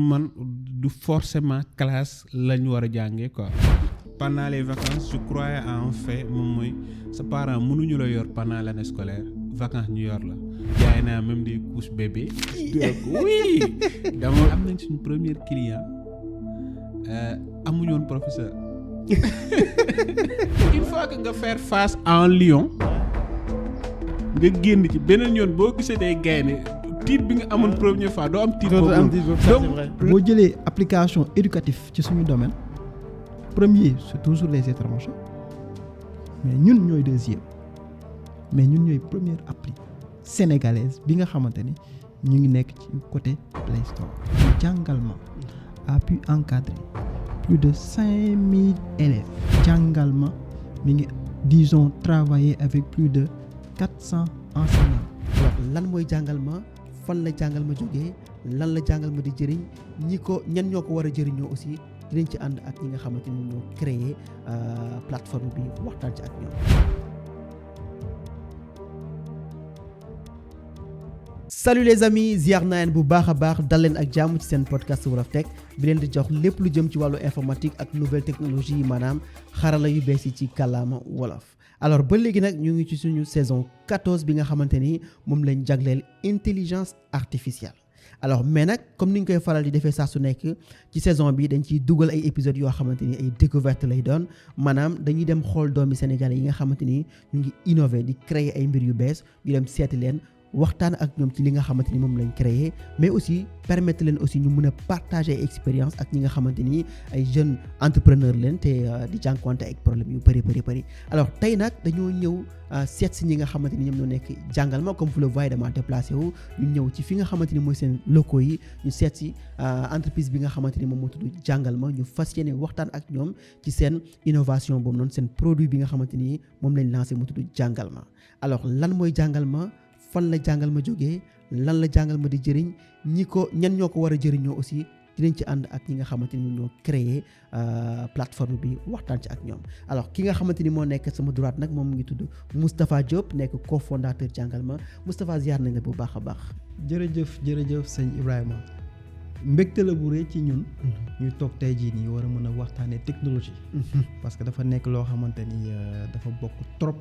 man du forcément classe lañ war a jàngee quoi. Pendant les vacances je croyais à un fait moom mooy sa parent mënuñu la yor pendant l'année scolaire vacances ñu yor la jaay naa même des couches bébé donc oui dama am nañ suñu premier client amuñu woon professeur une fois que nga faire face en lion nga génn ci beneen yoon boo gisee day gaynde titre bi nga amoon première fois doo am titre boobu. boo jëlee application éducative ci suñu domaine premier c'est toujours les étrangers mais ñun ñooy deuxième mais ñun ñooy première appli sénégalaise bi nga xamante ni ñu ngi nekk ci côté Play Store. Jàngalma a pu encadrer plus de 5000 élèves. Jàngalma mi ngi disons travailler avec plus de 400 enseignants. alors lan mooy Jàngalma fan la Jàngalma jógee lan la Jàngalma di jëriñ ñan ñoo ko war a jëriñoo aussi dinañ ci ànd ak ñi nga xamante ni ñoo créer plateforme bi waxtaan ci ak ñoom. salut les amis ziar naa leen bu baax a baax dal leen ak jàmm ci seen podcast Wolof Tech bi leen di jox lépp lu jëm ci wàllu informatique ak nouvelle technologie yi maanaam xarala yu bees yi ci kàllaama wolof. alors ba léegi nag ñu ngi ci suñu saison 14 bi nga xamante ni moom lañ jagleel intelligence artificielle. alors mais nag comme ni ñu koy faral di defee saa su nekk ci saison bi dañ ciy dugal ay épisodes yoo xamante ni ay découverte lay doon maanaam dañuy dem xool doomi Sénégalais yi nga xamante ni ñu ngi innover di créer ay mbir yu bees ñu dem seeti leen waxtaan ak ñoom ci li nga xamante ni moom lañ créer mais aussi permettre leen aussi ñu mën a partager ay expérience ak ñi nga xamante ni ay jeunes entrepreneurs leen te di jànkuwante ak problème yu bëri. alors tey nag dañoo ñëw seet si ñi nga xamante ni ñoom ñoo nekk Jàngalma comme vous le voyez dama déplacé wu ñu ñëw ci fi nga xamante ni mooy seen locaux yi ñu seet si entreprise bi nga xamante ni moom moo tudd Jàngalma ñu fas yéene waxtaan ak ñoom ci seen innovation boobu noonu seen produit bi nga xamante ni moom lañ lancé mu tudd Jàngalma. alors lan mooy Jàngalma fan la Jàngalma jógee lan la Jàngalma di jëriñ ñan ñoo ko war a jëriñoo aussi dinañ ci ànd ak ñi nga xamante ni ñoo créer plateforme bi waxtaan ci ak ñoom. alors ki nga xamante ni moo nekk sama droite nag moom mu ngi tudd Moustapha Diop nekk cofondateur Jàngalma Moustapha ziar nañ la bu baax a baax. jërëjëf sëñ Ibrahima mbégte la bu rëy ci ñun. ñu toog tey jii nii war a mën a waxtaanee technologie. parce que dafa nekk loo xamante ni dafa bokk trop.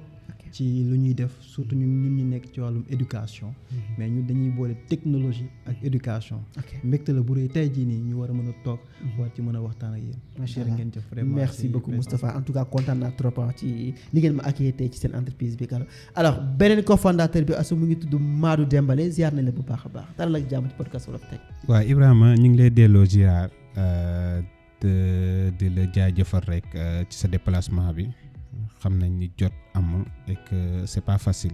ci lu ñuy def surtout ñun ñu nekk ci wàllum éducation. mais ñun dañuy boole technologie ak éducation. mbégte la bu rëy tey jii nii ñu war a mën a toog. war ci mën a waxtaan ak yéen. macha allah ngeen jëf vraiment merci beaucoup Moustapha en tout cas kontaan naa trop ci li ngeen ma accueillir tey ci seen entreprise bi kala alors beneen cofondateur bi asu mu ngi tudd Madou Dembélé ziar nañ la bu baax a baax dalal ak jàmm ci podcast Wolof Tech. waaw Ibrahima ñu ngi lay delloo ziar di la jaajëfal rek ci sa déplacement bi. xam nañ ni jot amul et que c'est pas facile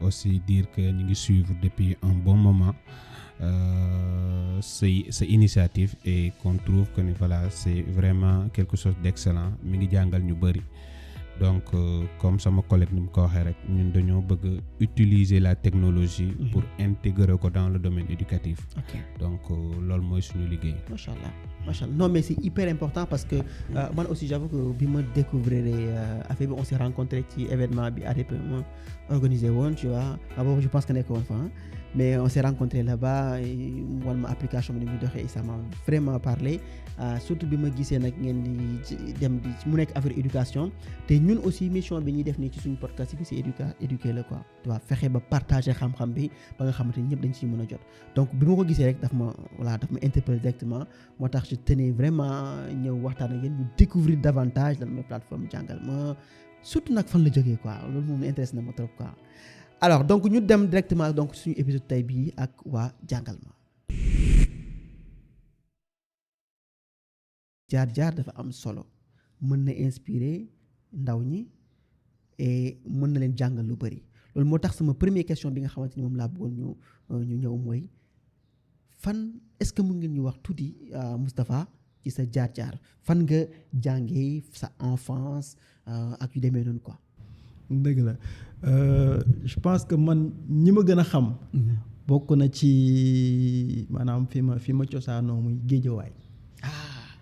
aussi dire que ñu ngi suivre depuis un bon moment sa initiative et qu'on trouve que ni voilà c'est vraiment quelque chose d'excellent mi ngi jàngal ñu bari donc comme sama collègue ni mu ko waxee rek ñun dañoo bëgg utiliser la technologie pour intégrer ko dans le domaine éducatif. donc loolu mooy suñu liggéey. macha allah non mais c'est hyper important parce que man aussi j'avoue que bi ma découvrir affaire bi on s'est rencontré ci événement bi ADP ma organisé woon tu vois boobu je pense que nekk woon fa mais on s'est rencontré là-bas wan ma application bi ni muy doxee ça m'a vraiment parlé surtout bi ma gisee nag ngeen di dem di mu nekk affaire éducation te ñun aussi mission bi ñuy def nii ci suñu podcast bi c'est éduquer la quoi tu vois fexe ba partager xam-xam bi ba nga xamante ni ñëpp dañ ciy mën a jot donc bi ma ko gisee rek daf ma interpellé directement moo tax je tenais vraiment ñëw waxtaan ak yéen ñu découvrir davantage lan mooy plateforme Jàngalma surtout nag fan la jógee quoi loolu moom intéresse na ma trop quoi. alors donc ñu dem directement donc suñu épisode tey bii ak waa Jàngalma. jaar dafa am solo mën na inspirer ndaw ñi et mën na leen jàngal lu bari loolu moo tax sama première question bi nga xamante ni moom laa bëggoon ñu ñëw mooy fan est-ce que mën ngeen ñu wax tuuti Moustapha ci sa jaar fan nga jàngee sa enfance ak yu demee noonu quoi. dëgg la je pense que man ñi ma gën a xam. bokk na ci maanaam fi ma cosaanoo muy Géejawaay.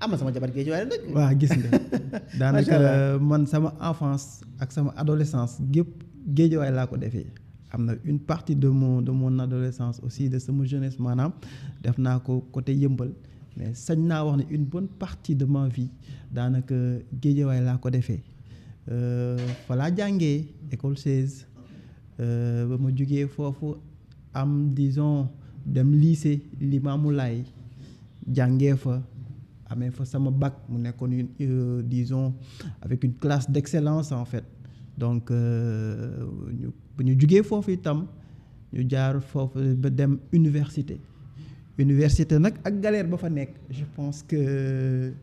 am sama jabar Géejawaay la dëkk. waaw gis nga daanaka man sama enfance ak sama adolescence gépp Géejawaay laa ko defee. am na une partie de mon adolescence aussi de sama jeunesse maanaam def naa ko côté Yëmbal mais sañ naa wax ne une bonne partie de ma vie daanaka Guédiawaye laa ko defee fa laa jàngee école 16 ba ma jugee foofu am disons dem lycée Limamoulaye jàngee fa amee fa sama bac mu nekkoon une disons avec une classe d'excellence en fait donc bu ñu jugee foofu itam ñu jaar foofu ba dem université nag ak galère ba fa nekk je pense que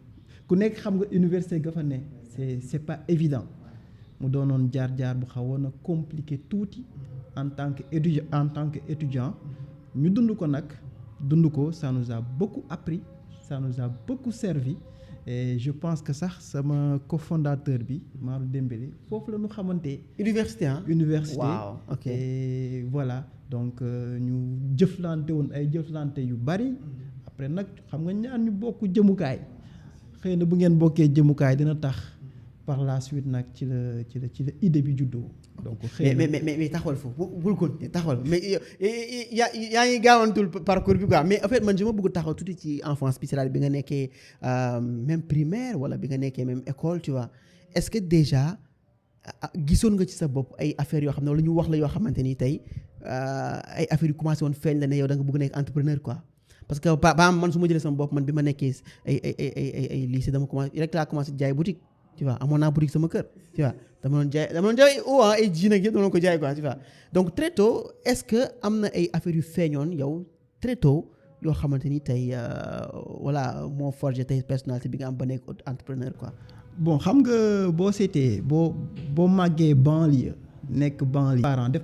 ku nekk xam nga université ga fa nekk c'est pas évident mu doonoon jaar bu xawoon a compliqué tuuti en tant que étudiant ñu dund ko ça nous a beaucoup appris ça nous a beaucoup servi et je pense que sax sama cofondateur bi Marou Dembélé foofu la ñu xamante. université. waaw ok et voilà donc ñu jëflante woon ay jëflante yu bari après nag xam nga ñaar ñu bokk jëmukaay xëy na bu ngeen bokkee jëmukaay dina tax par la suite nag ci la idée bi juddoo. donc xëy na mais taxawal foofu bul ko taxawal mais yaa ngi gaawantul parcours bi quoi mais en fait man je ma bëgg taxaw tuuti ci enfance bi c'est-à-dire bi nga nekkee même primaire wala bi nga nekkee même école tu vois est-ce que déjà gisoon nga ci sa bopp ay affaires yoo xam ne wala ñu wax la yoo xamante ni tey ay affaires yu commencé woon feeñ la ne yow da nga bëgg nekk entrepreneur quoi parce que ba man su ma jëlee sama bopp man bi ma nekkee ay lycée dama commencé jaay boutique tu vois amoon naa boutique sama kër tu vois dama doon jaay ay jeans ak yëpp dama doon ko jaay quoi tu vois donc très tôt est-ce que am na ay affaires yu feeñoon yow très tôt yoo xamante ni tey voilà moo forgé tey personnalité bi nga am ba nekk entrepreneur quoi. bon xam nga boo seetee boo màggee banlieue nekk banlieue parents def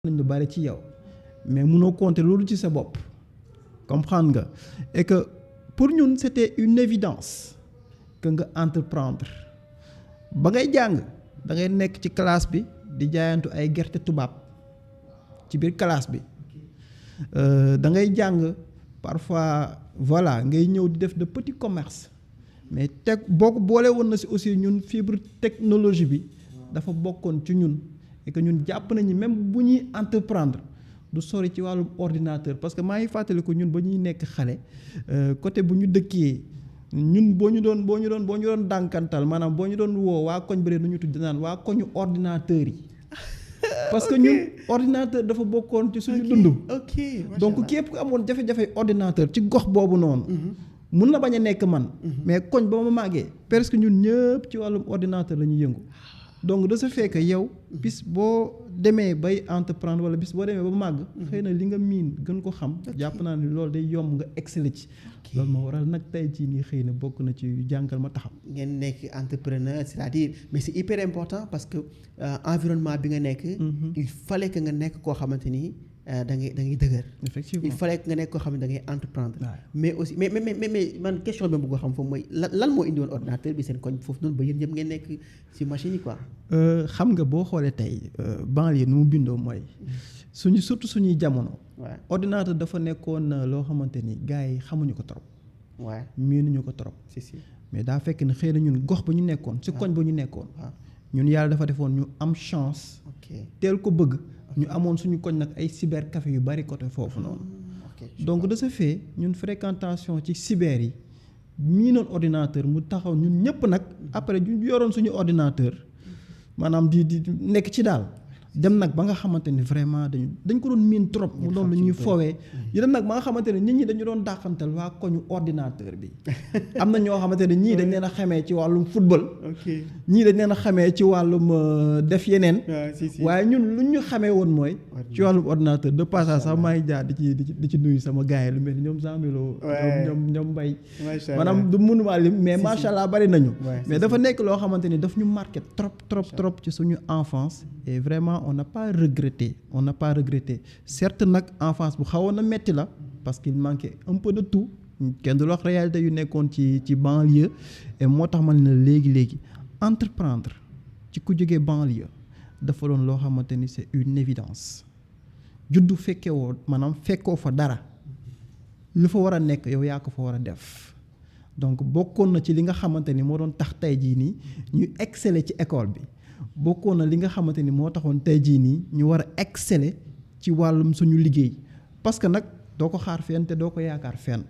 nañ lu bari ci yow mais mënoo compter loolu ci sa bopp comprendre nga et que pour ñun c'était une évidence que nga entreprendre ba ngay jàng da ngay nekk ci classe bi di jaayantu ay gerte tubaab ci biir classe bi da ngay jàng parfois voilà ngay ñëw di def de petits commerces mais teg boo ko boole woon na si aussi ñun fibre technologie bi dafa bokkoon ci ñun et que ñun jàpp nañu même bu ñuy entreprendre du sori ci wàllum ordinateur parce que maa ngi fàttaliku ñun ba ñuy nekk xale côté bu ñu dëkkee ñun boo ñu doon dànkantal maanaam boo ñu doon woo waa koñ bëre nu ñu tudd naan waa koñu ordinateur yi parce que ñun ordinateur dafa bokkoon ci suñu dund. donc képp ku amoon jafe-jafe ordinateur ci gox boobu noonu. mun na bañ a nekk man. mais koñ ba ma màggee presque ñun ñëpp ci wàllum ordinateur la ñuy yëngu. donc de ce fait que yow bis boo demee bay entreprendre wala bis boo demee ba màgg. xëy na li nga miin gën ko xam. jàpp naa ne loolu day yomb nga exceller ci. loolu moo waral nag tey jii nii xëy na bokk na ci jàngal ma taxaw. ngeen nekk entrepreneur c'est-à-dire mais c'est hyper important parce que environnement bi nga nekk. il fallait que nga nekk koo xamante ni da ngay dëgër. effectivement il fallait que nga nekk koo xam ne da ngay entreprendre. mais aussi mais man question bi ma bëgg a xam foofu mooy lan moo indi woon ordinateur bi seen koñ foofu noonu ba yéen ñëpp ngeen nekk ci machine yi quoi. xam nga boo xoolee tey banlieue nu mu bindoo mooy. surtout suñuy jamono. ordinateur dafa nekkoon loo xamante ni gars yi xamuñu ko trop. waaw miinuñu ko trop. si mais daa fekk ne xëy na ñun gox ba ñu nekkoon. ci koñ ba ñu nekkoon. ñun yàlla dafa defoon ñu am chance. teel ko bëgg. ñu amoon suñu koñ nag ay cyber café yu bari côté foofu noonu. donc de ce fait ñun fréquentation ci cyber yi miinoon ordinateur mu taxaw ñun ñëpp nag après ñu yoroon suñu ordinateur maanaam di nekk ci daal. dem nag ba nga xamante ni vraiment dañ ko doon miin trop mu doon lu ñuy foowee yu dem nag ba nga xamante ne nit ñi dañu doon dàqantal waa koñu ordinateur bi am na ñoo xamante ne ñii dañ leen a xamee ci wàllum football ñii dañ leen a xamee ci wàllum def yeneen waaye ñun lu ñu xamee woon mooy ci wàllum ordinateur de passage sax maa ngi jaar di ci nuyu sama gars yi lu mel ni ñoom Zamilo ñoom Mbaye maanaam du mënumaa lim mais macha allah bari nañu mais dafa nekk loo xamante ni daf ñu marqué trop ci suñu enfance et vraiment on n'a pas regretté certes nag enfance bu xawoon na metti la parce qu'il manquait un peu de tout kenn du la wax réalité yu nekkoon ci banlieue et moo tax ma ne la léegi entreprendre ci ku jógee banlieue dafa doon loo xamante ni c'est une évidence juddu fekkoo fa dara lu fa war a nekk yow yaa ko fa war a def donc bokkoon na ci li nga xamante ni moo doon tax tey jii nii ñu exceller ci école bi bokkoon na li nga xamante ni moo taxoon tey jii nii ñu war a exceller ci wàllum suñu liggéey parce que nag doo ko xaar fenn te doo ko yaakaar fenn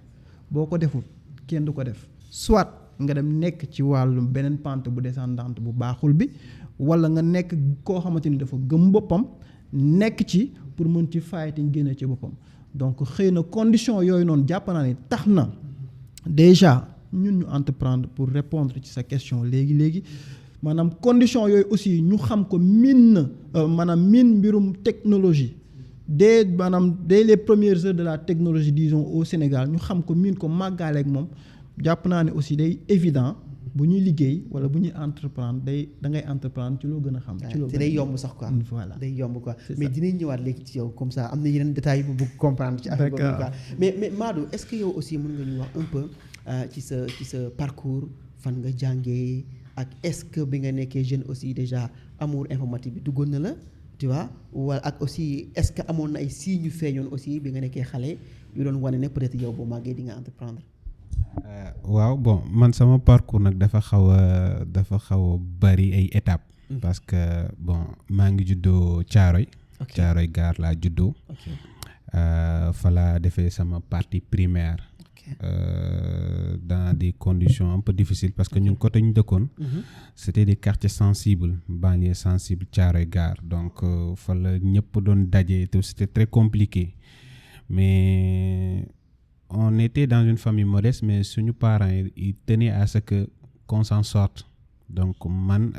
boo ko deful kenn du ko def soit nga dem nekk ci wàllu beneen pente bu descendante bu baaxul bi wala nga nekk koo xamante ni dafa gëm boppam nekk ci pour mën ci fighting génne ci boppam donc xëy na condition yooyu noonu jàpp naa ni tax na déjà ñun ñu entreprendre pour répondre ci sa question léegi maanaam condition yooyu aussi ñu xam ko miin mbirum technologie dès les premières heures de la technologie disons au Sénégal ñu xam ko miin ko màggaale ak moom jàpp naa ne aussi day évident bu ñuy liggéey wala bu ñuy entreprendre da ngay entreprendre ci loo gën a xam. ci loo te day yomb sax quoi. voilà day yomb quoi mais dinañ ñëwaat léegi ci yow comme ça am na yeneen détails yu bëgg comprendre. ci affaire boobu quoi mais Madou est-ce que yow aussi mën nga ñu wax un peu ci sa parcours fan nga jàngee ak est-ce que bi nga nekkee jeune aussi déjà amour informatique bi duggoon na la tu vois wala ak aussi est-ce que amoon na ay signes yu feeñoon aussi bi nga nekkee xale yu doon wane ne peut-être yow boo màggee di nga entreprendre. waaw bon man sama parcours nag dafa xaw a bari ay étapes. parce que bon maa ngi juddoo Thiaroye. Thiaroye Gare laa juddoo. fa laa defee sama partie primaire. Dans des conditions un peu difficiles parce que ñun côté ñu dëkkoon. c'était des quartiers sensibles banlieue sensible Thiaroye Gare donc fa la ñëpp doon daje te c'était très compliqué mais. On était dans une famille modeste mais suñu parents ils tenaient à ce que qu'on s'en sorte donc man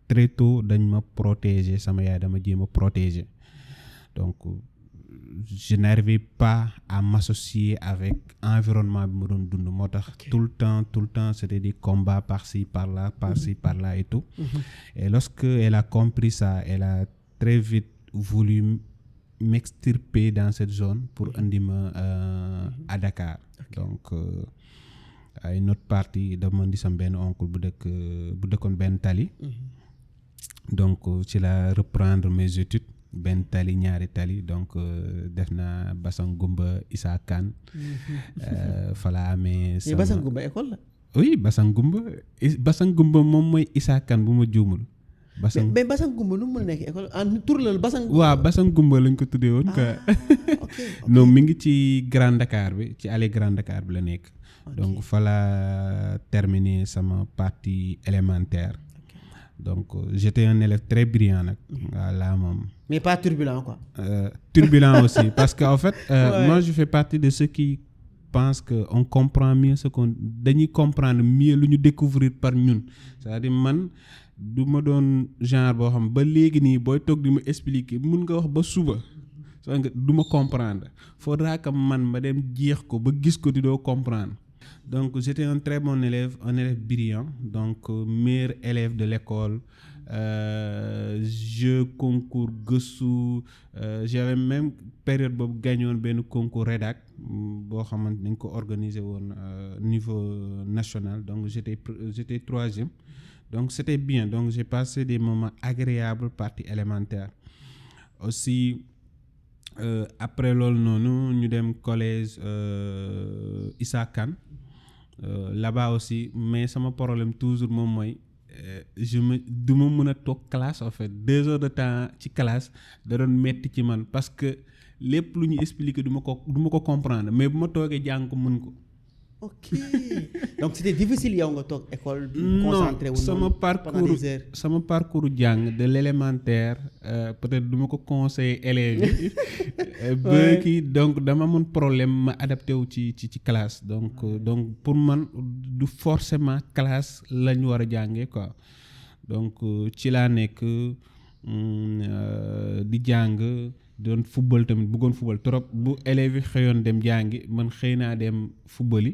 très tôt dañ ma protéger sama yaay dama jéem a protéger donc je n'arrivais pas à m'associer avec environnement bi ma doon dund moo tax tout le temps c'était des combats par-ci par-là et tout et lorsque elle a compris ça elle a très vite voulu m'extirper dans cette zone pour andi ma à Dakar donc à une autre partie dama andi sama benn oncle bu dëkkoon benn tali donc ci la reprendre mes études benn tali ñaari tali donc def naa Bassangumba Issa Kane fa la amee sama Bassangumba école la oui Bassangumba moom mooy Issa Kane bu ma juumul mais Bassangumba nu mu mën a nekk école tur la Bassangumba. waaw Bassangumba lañ ko tuddee woon quoi. non mi ngi ci Grand Dakar bi ci allée Grand Dakar bi la nekk. donc fa la terminer sama partie élémentaire. donc j'étais un élève très brillant nag. voilà moom. mais pas turbulent quoi. Turbulent aussi parce que en fait. moi je fais partie de ceux qui pensent que on comprend mieux dañuy comprendre mieux lu ñu découvrir par ñun c'est-à-dire man. du ma doon genre boo xam ba léegi nii booy toog di ma expliquer mun nga wax ba suba soo nga du ma comprendre faudra que man ma dem jeex ko ba gis ko di doo comprendre donc j'étais un très bon élève un élève brillant donc meilleur élève de l'école jeu concours gëstu j'avais même période boobu gagné woon benn concours rédac boo xamante dañ ko organiser woon niveau national donc j'étais troisième. Donc c'était bien donc j'ai passé des moments agréables partie élémentaire aussi après loolu noonu ñu dem collège Issa Kane là-bas aussi mais sama problème toujours moom mooy du ma mën a toog classe en fait 2 heures de temps ci classe da doon metti ci man parce que lépp lu ñu expliquer du ma ko comprendre mais bu ma toogee jàng ko mën ko. ok donc c'était difficile yow nga toog école. concentré wu sama parcours jàng de l'élémentaire peut-être du ma ko conseiller élèves yi. ba kii donc dama amoon problème ma adapté wu ci classe donc pour man du forcément classe la ñu war a jàngee quoi donc ci laa nekk di jàng. doon football tamit bëggoon football trop bu élèves yi xëyoon dem jàngi man xëy naa dem football yi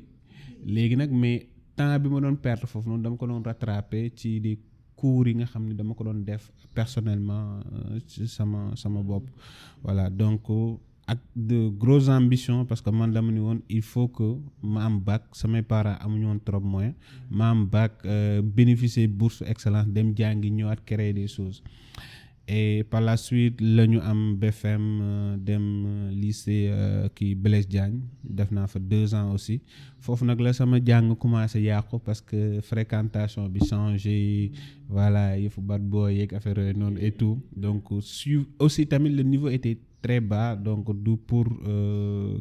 léegi nag mais temps bi ma doon perdre foofu noonu dama ko doon rattraper ci des cours yi nga xam ne dama ko doon def personnellement ci sama bopp voilà donc ak de grosses ambitions parce que man dama ni woon il faut que ma am bac samay parents amuñu woon trop moyen ma am bac bénéficier bourse excellence dem jàngi ñëwaat créer des choses et par la suite la ñu am BFM dem lycée kii Blaise Diagne def naa fa 2 ans aussi foofu nag la sama jàng commencé yàqu parce que fréquentation bi changé voilà yëfu bad boy yeeg affaire yooyu noonu et tout donc aussi tamit le niveau était très bas donc du pour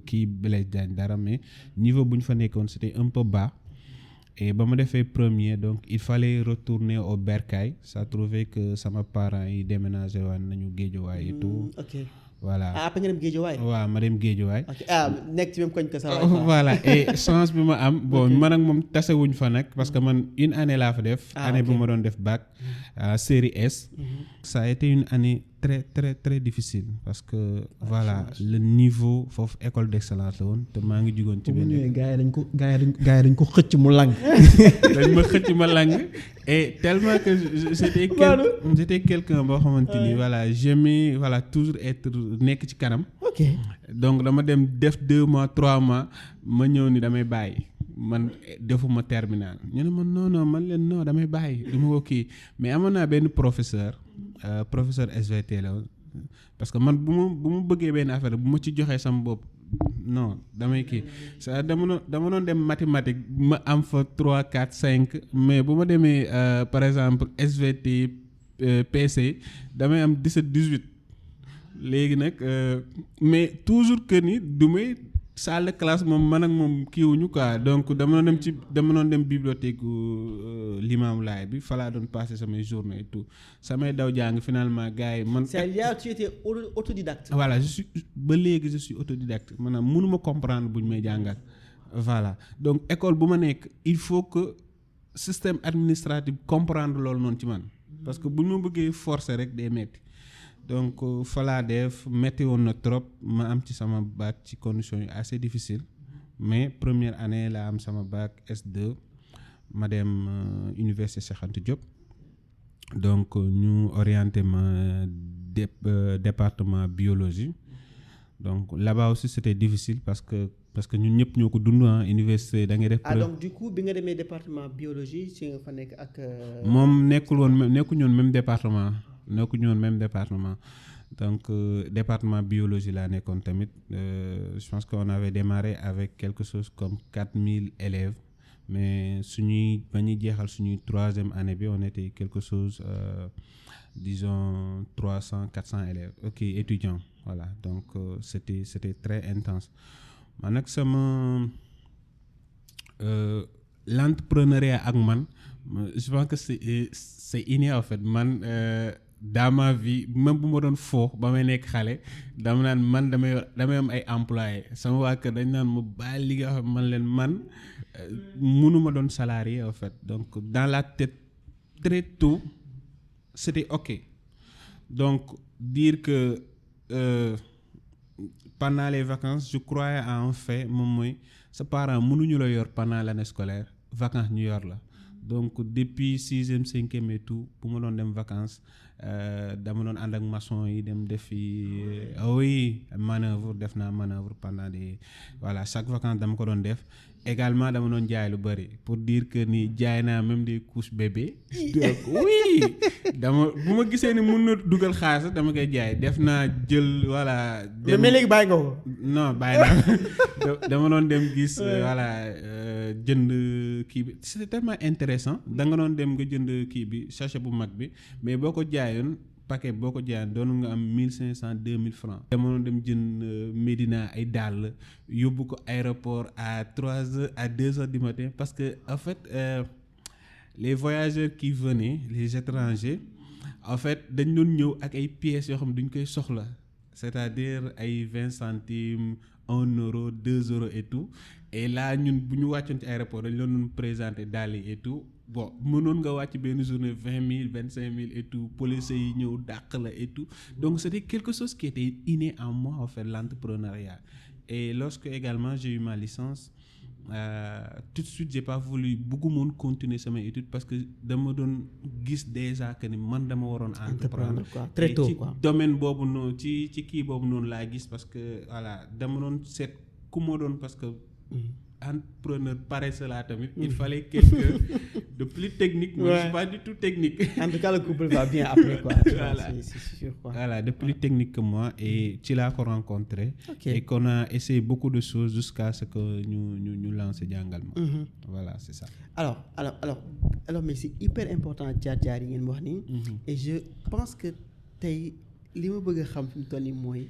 kii Blaise Diagne dara mais niveau bu ñu fa nekkoon c'était un peu bas. Et ba ma defee premier donc il fallait retourner au Bercail ça trouvait que sama parents yi déménagé waan nañu Guédiawaye et tout. ok voilà après nga dem Guédiawaye. waaw ma dem Guédiawaye. ok nekk ci même koñ que ça. voilà et chance bi ma am bon man ak moom tasewuñ fa nag parce que man une année laa fa def. année bu ma doon def bac série S. ça a été une année très très très difficile parce que voilà le niveau foofu école d'excellence la woon te maa ngi jugoon ci benn. gars yi dañ ko xëcc mu lang. dañ ma xëcc ma lang et tellement que j'étais quelqu'un boo xamante ni voilà j'aimais voilà toujours être nekk ci kanam. ok donc dama dem def 2 mois 3 mois ma ñëw ni damay bàyyi man defuma terminal ñu ne ma non man leen non damay bàyyi du ma ko kii mais amoon naa benn professeur SVT la woon parce que man bu ma bëggee benn affaire bu ma ci joxee sama bopp non damay kii ça dama doon dem mathématique ma am fa 3 4 5 mais bu ma demee par exemple SVT PC damay am 17 18 léegi nag mais toujours que ni du may salle de classe moom man ak moom kiiwuñu quoi donc dama doon dem bibliothèque Limamou Laye bi fa laa doon passer samay journée et tout samay daw jàng finalement gars yi man. c'est-à-dire tu étais autodidacte. voilà ba léegi je suis autodidacte maanaam mënuma comprendre buñ may jàngal voilà donc école bu ma nekk il faut que système administratif comprendre loolu noonu ci man parce que buñ ma bëggee forcer rek day metti donc fa laa def metti woon na trop ma am ci sama bac ci conditions yu assez difficile mais première année la am sama bac S2 ma dem université Cheikh Anta Diop donc ñu orienté ma département biologie donc là-bas aussi c'était difficile parce que ñun ñëpp ñoo ko dund université da ngay def. donc du coup bi nga demee département biologie ci nga fa nekk ak. moom nekkuñu woon même département. nekkuñu woon même département donc département biologie laa nekkoon tamit je pense qu'on avait démarré avec quelque chose comme 4000 élèves mais ba ñuy jeexal suñuy 3e année bi on était quelque chose disons 300-400 élèves ok étudiants voilà donc c'était très intense man nag sama l'entrepreneuriat ak man je pense que c'est inné en fait man dans ma vie même bu ma doon foo ba may nekk xale dama naan man damay am ay employés sama waa kër dañ naan ma bàyyi li nga xam man leen man mënuma doon salarié en fait donc dans la tête très tôt c'était ok donc dire que pendant les vacances je croyais à un fait moom mooy sa parent mënuñu la yor pendant l'année scolaire vacances ñu yor la donc depuis 6e 5e et tout bu ma doon dem vacances dama doon ànd ak maçon yi dem defi oui def naa manœuvre pendant voilà chaque vacances dama ko doon def également dama doon jaay lu bari pour dire que ni jaay naa même des couches bébé donc oui bu ma gisee ni mën na dugal xaalis dama koy jaay def naa jël voilà. mais léegi bàyyi nga ko. non bàyyi naa dama doon dem gis voilà jënd kii bi c'était tellement intéressant da nga doon dem nga jënd kii bi sachet bu mag bi mais boo ko jaayoon paquet boo ko jaayoon doon nga am 1500 2000 francs. dama doon dem jënd Médina ay dàll yóbbu ko aéroport à 3h à 2h du matin parce que en fait les voyageurs qui venaient les étrangers en fait dañ doon ñëw ak ay pièces yoo xam ne duñ koy soxla c'est-à-dire ay 20 centimes 1 euro 2 euros et tout et là ñun bu ñu wàccoon ci aéroport dañ doon présenter dàll yi et tout bon mënoon nga wàcc benn journée 20 000 25 000 et tout police yi ñëw dàq la et tout donc c'était quelque chose qui était inné en moi en fait l'entrepreneuriat et lorsque également j'ai eu ma licence tout de suite j'ai pas voulu bëggumoon continuer sama étude parce que dama doon gis déjà que ni man dama waroon entreprendre très tôt ci quoi domaine boobu noonu ci kii boobu noonu laa gis parce que voilà dama doon seet ku ma doon parce que entrepreneur paresseux là tamit il fallait quelqu'un de plus technique. Moi je suis pas du tout technique. En tout cas le couple va bien après quoi. Voilà. C'est sûr quoi. Voilà, de plus technique que moi et ci laa ko rencontré. Et qu'on a essayé beaucoup de choses jusqu'à ce que ñu lancer jàngal ma. Voilà, c'est ça. Alors mais c'est hyper important jaar-jaar yi ngeen wax nii. Et je pense que tey li ma bëgg a xam fi mu toll nii mooy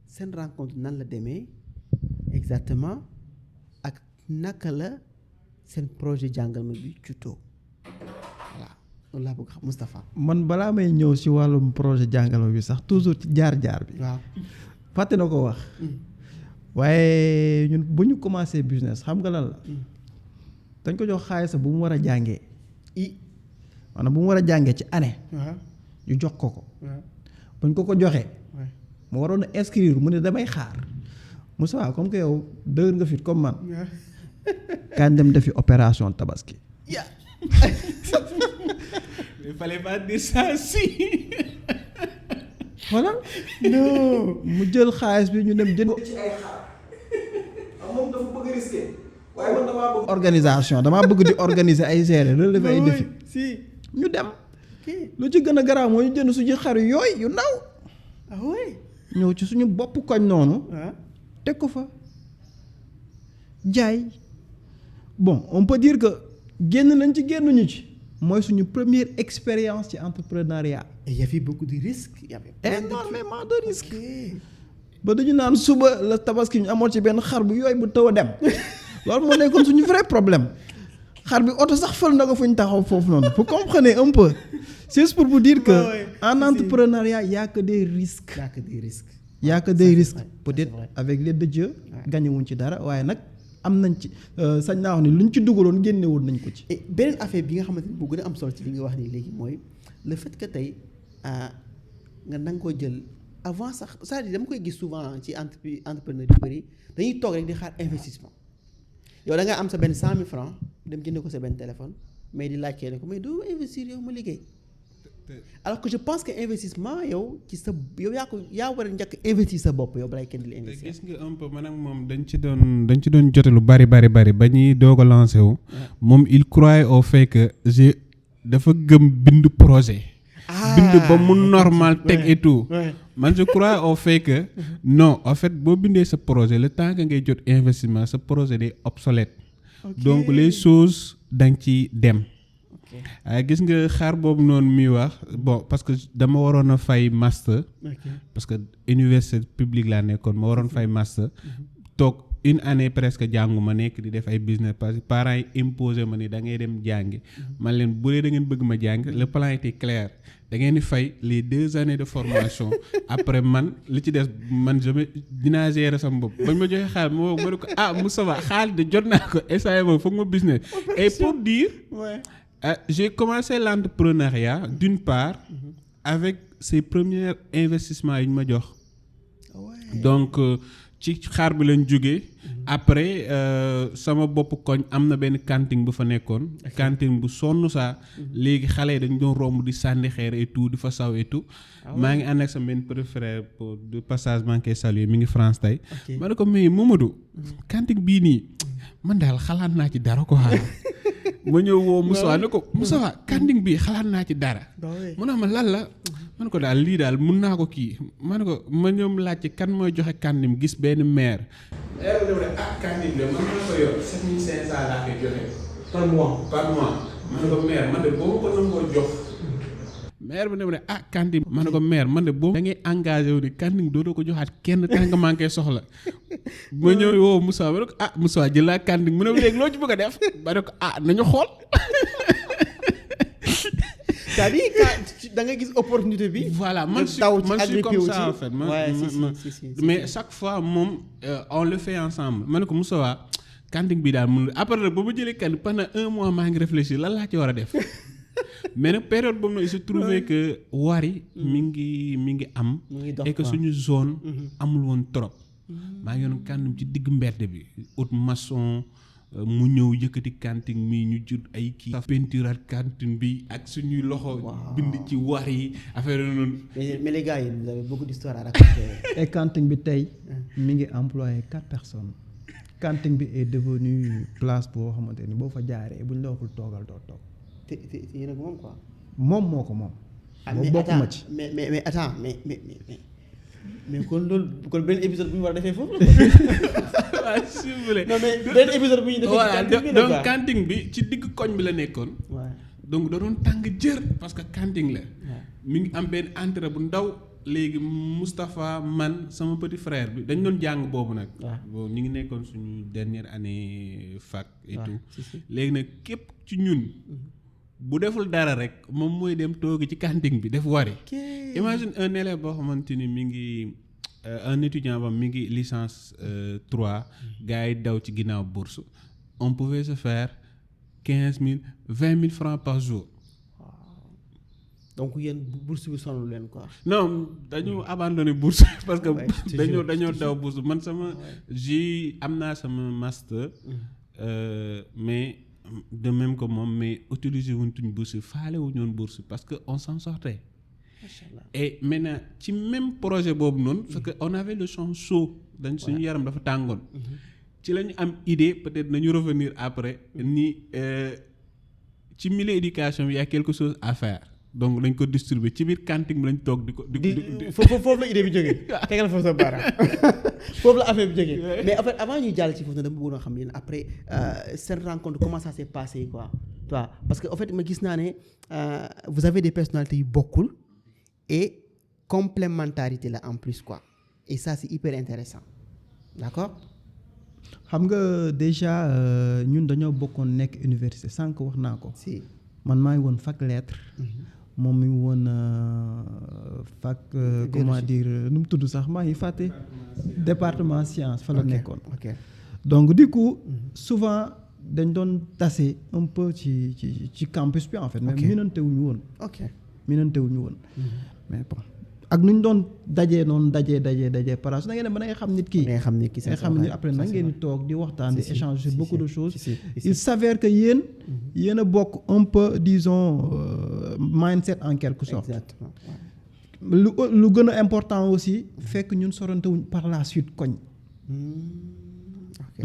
seen rencontre nan la demee exactement ak naka la seen projet jàngal ma bi juddoo voilà loolu laa bëgg xam Moustapha. man balaa may ñëw si wàllum projet jàngal ma bi sax toujours ci jaar-jaar bi. waaw fàtte na ko wax. waaye ñun bu ñu commencé business xam nga lan la. dañ ko jox xaalis bu mu war a jàngee. maanaam bu mu war a jàngee ci année. ñu jox ko ko. bañ ko joxee. mu waroon a inscrire mu ne damay xaar Moussa comme que yow dëgër nga fit comme man. kañ dem defi opération tabaski. Il fallait pas dire ça si. voilà. non mu jël xaalis bi ñu dem jënd. ci ay xaar. moom dafa bëgg risquer. waaye man damaa bëgg. organisation damaa bëgg di organiser ay gérer relever ay défis. si ñu dem. lu ci gën a garaaw mooy ñu jënd suñu xar yooyu yu ndaw. ah oui. ñëw ci suñu bopp koñ noonu. teg ko fa jaay. bon on peut dire que génn nañ ci génnuñu ci. mooy suñu première expérience ci entrepreneuriat. et y avait beaucoup de risques. y avait énormément de risques. ba dañu naan suba la tabaski ñu amoon ci benn xar bu yooyu bu taw a dem. loolu moo nekkoon suñu vrai problème. xar bi oto sax fël na ko fu ñu taxaw foofu noonu. vous comprenez un peu. c'est juste pour vous dire que en entrepreneuriat y a que des risques. y a que des risques. y a que des risques. peut-être avec l'aide de Dieu. gagné wuñ ci dara waaye nag am nañ ci sañ naa wax ni luñ ci dugaloon génnewoon nañ ko ci. et beneen affaire bi nga xamante ni bu gën a am solo ci li nga wax nii léegi mooy le fait que tey nga nanga ko jël avant sax c'est-à-dire dama koy gis souvent ci entrepreneur yu bëri dañuy toog rek di xaar investissement yow da nga am sa benn 100 000 francs dem jënd ko sa benn téléphone mais di laajtee ne ko mais doo investir yow ma liggéey. alors que je pense que investissement yow ci sa yow yaa war a njëkk investir sa bopp yow balay kenn di la investir. gis nga un peu man ak moom dañ ci doon jote lu bari ba ñuy doog a lancé wu. moom il croyait au fait que dafa gëm bind projet. bind ba mu normal teg et tout. man je crois au fait que non en fait boo bindee sa projet le temps que ngay jot investissement sa projet day obsolète. donc les choses dañ ci dem. gis nga xaar boobu noonu muy wax bon parce que dama waroon a fay master. parce que université publique laa nekkoon ma waroon fay master. toog une année presque jàngu ma nekk di def ay business parce que parents yi imposé ma ni da ngay dem jàngi. man leen bu dee da ngeen bëgg ma jàng le plan était clair da ngeen di fay les 2 années de formation après man li ci des man dinaa gérer sama bopp bañ ma joxee xaalis ma ne ko Moustapha xaalis de jot naa ko essayé ma foog ma business. et pour dire. J'ai commencé l'entrepreneuriat d'une part avec ces premiers investissements yi ñu ma jox. donc ci xaar bi lañ jógee. après sama bopp koñ am na benn cantine bu fa nekkoon. cantine bu sonn saa. léegi xale yi dañ doon romb di sànni xeer et tout di fa saw et tout. maa ngi ànd ak sama benn préféré pour de passage maa ngi koy saluer mi ngi France tey. ma ne ko mais Mamadou. cantine bii nii man daal xalaat naa ci dara ko xaar. ma ñëw woo Moussa ne ko Moussa cantine bi xalaat naa ci dara. mu ne ma lan la. ma ne ko daal lii daal mun naa ko kii ma ne ko ma ñëw laaj ci kan mooy joxe cantine gis benn maire. cantine bi man maa ko yor 7500 laa koy joxe. par mois. ma ne ko maire man de boo ma ko nangoo jox. maire bi ne cantine ma ne ko maire man de boo da ngay engagé wu ni cantine dootoo ko joxaat kenn tànk maa ngi koy soxla. ma ñëw woo Moussa ma ne ko Moussa jël laa cantine mu ne léegi loo ci bëgg a def ma ne ko nañu xool. c'est-à-dire da nga gis opportunité bi. voilà man suis comme ça en fait. mais chaque fois moom on le fait ensemble ma ne ko Moussa cantine bi daal mun après ba ma jëlee cantine pendant 1 mois maa ngi réfléchir lan laa ci war a def. mais nag période boobu nag il se trouvait que Wari mi ngi am. et que suñu zone. amul woon trop. maa ngi yoon cantine ci digg mbedd bi ut maçon mu ñëw yëkkati cantine mi ñu jut ay kii. peinturaat cantine bi ak suñuy loxo. bind ci Wari affaire yooyu noonu. mais les gars yi vous avez beaucoup d'histoires à raconter. et cantine bi tey mi ngi employé 4 personnes. cantine bi est devenu place boo xamante ni boo fa jaaree buñ la waxul toogal doo toog. te yéen ak moom quoi. moom moo ko moom. mais bokkuma ci mais attends mais kon loolu kon benn épisode bu ñu war a defee foofu la. waaw s'il vous plaît. non mais benn épisode bu ñu defee. voilà cantine bi donc cantine bi ci digg koñ bi la nekkoon. waaw donc da doon tàng jër parce que cantine la. waaw mi ngi am benn entrée bu ndaw léegi Moustapha man sama petit frère bi dañ doon jàng boobu nag. waaw bon ñu ngi nekkoon suñu dernière année fac et waaw, tout. si. léegi nag képp ci ñun. bu deful dara rek moom mooy dem toogi ci cantine bi def wari. Imagine un élève boo xamante ni mi ngi un étudiant ba mi ngi licence 3 gars yi daw ci ginnaaw bourse on pouvait se faire 15 000 20 000 francs par jour. donc yéen bourse bi sonal leen quoi. non dañu abandonné bourse parce que Ouais, je te jure, dañoo daw bourse man sama j'ai am naa sama master mais de même que moom mais utiliser wuñ tuñ bourse faale wu ñoon bourse parce que on s'en sortait. Machallah. Et maintenant ci même projet boobu noonu parce que on avait le champ chaud dañ suñu yaram dafa tàngoon ci la ñu am idée peut-être nañu revenir après ni ci milieu éducation bi y a quelque chose à faire donc dañ ko distribuer ci biir cantine bi lañ toog di ko foofu la idée bi jógee tegal foofu sa baaraam foofu la affaire bi jógee mais en fait avant ñuy jàll ci foofu nag dama bëggoon a xam yéen après seen rencontre comment ça s'est passé quoi toi parce que en fait ma gis naa ne vous avez des personnalités yu bokkul et complémentarité là en plus quoi et ça c'est hyper intéressant d'accord. xam nga déjà ñun dañoo bokkoon nekk université sànq wax naa ko. si man maa ngi woon fac lettres. moom mi ngi woon fac comment dire nu mu tudd sax maa ngi fàtte. département science fa la nekkoon. ok donc du coup souvent dañ doon tase un peu ci campus bi en fait. mais minante wuñu woon. ok minante wuñu woon. mais bon ak nu ñu doon dajee noonu dajee par exemple da ngeen ne ba da ngay xam nit ki. da ngay xam nit ki da ngay xam nit après na ngeen di toog di waxtaan di échanger sur beaucoup de choses. il s'avère que yéen a bokk un peu disons mindset en quelque sorte. exactement lu gën a important aussi fekk ñun sorante wuñ par la suite koñ.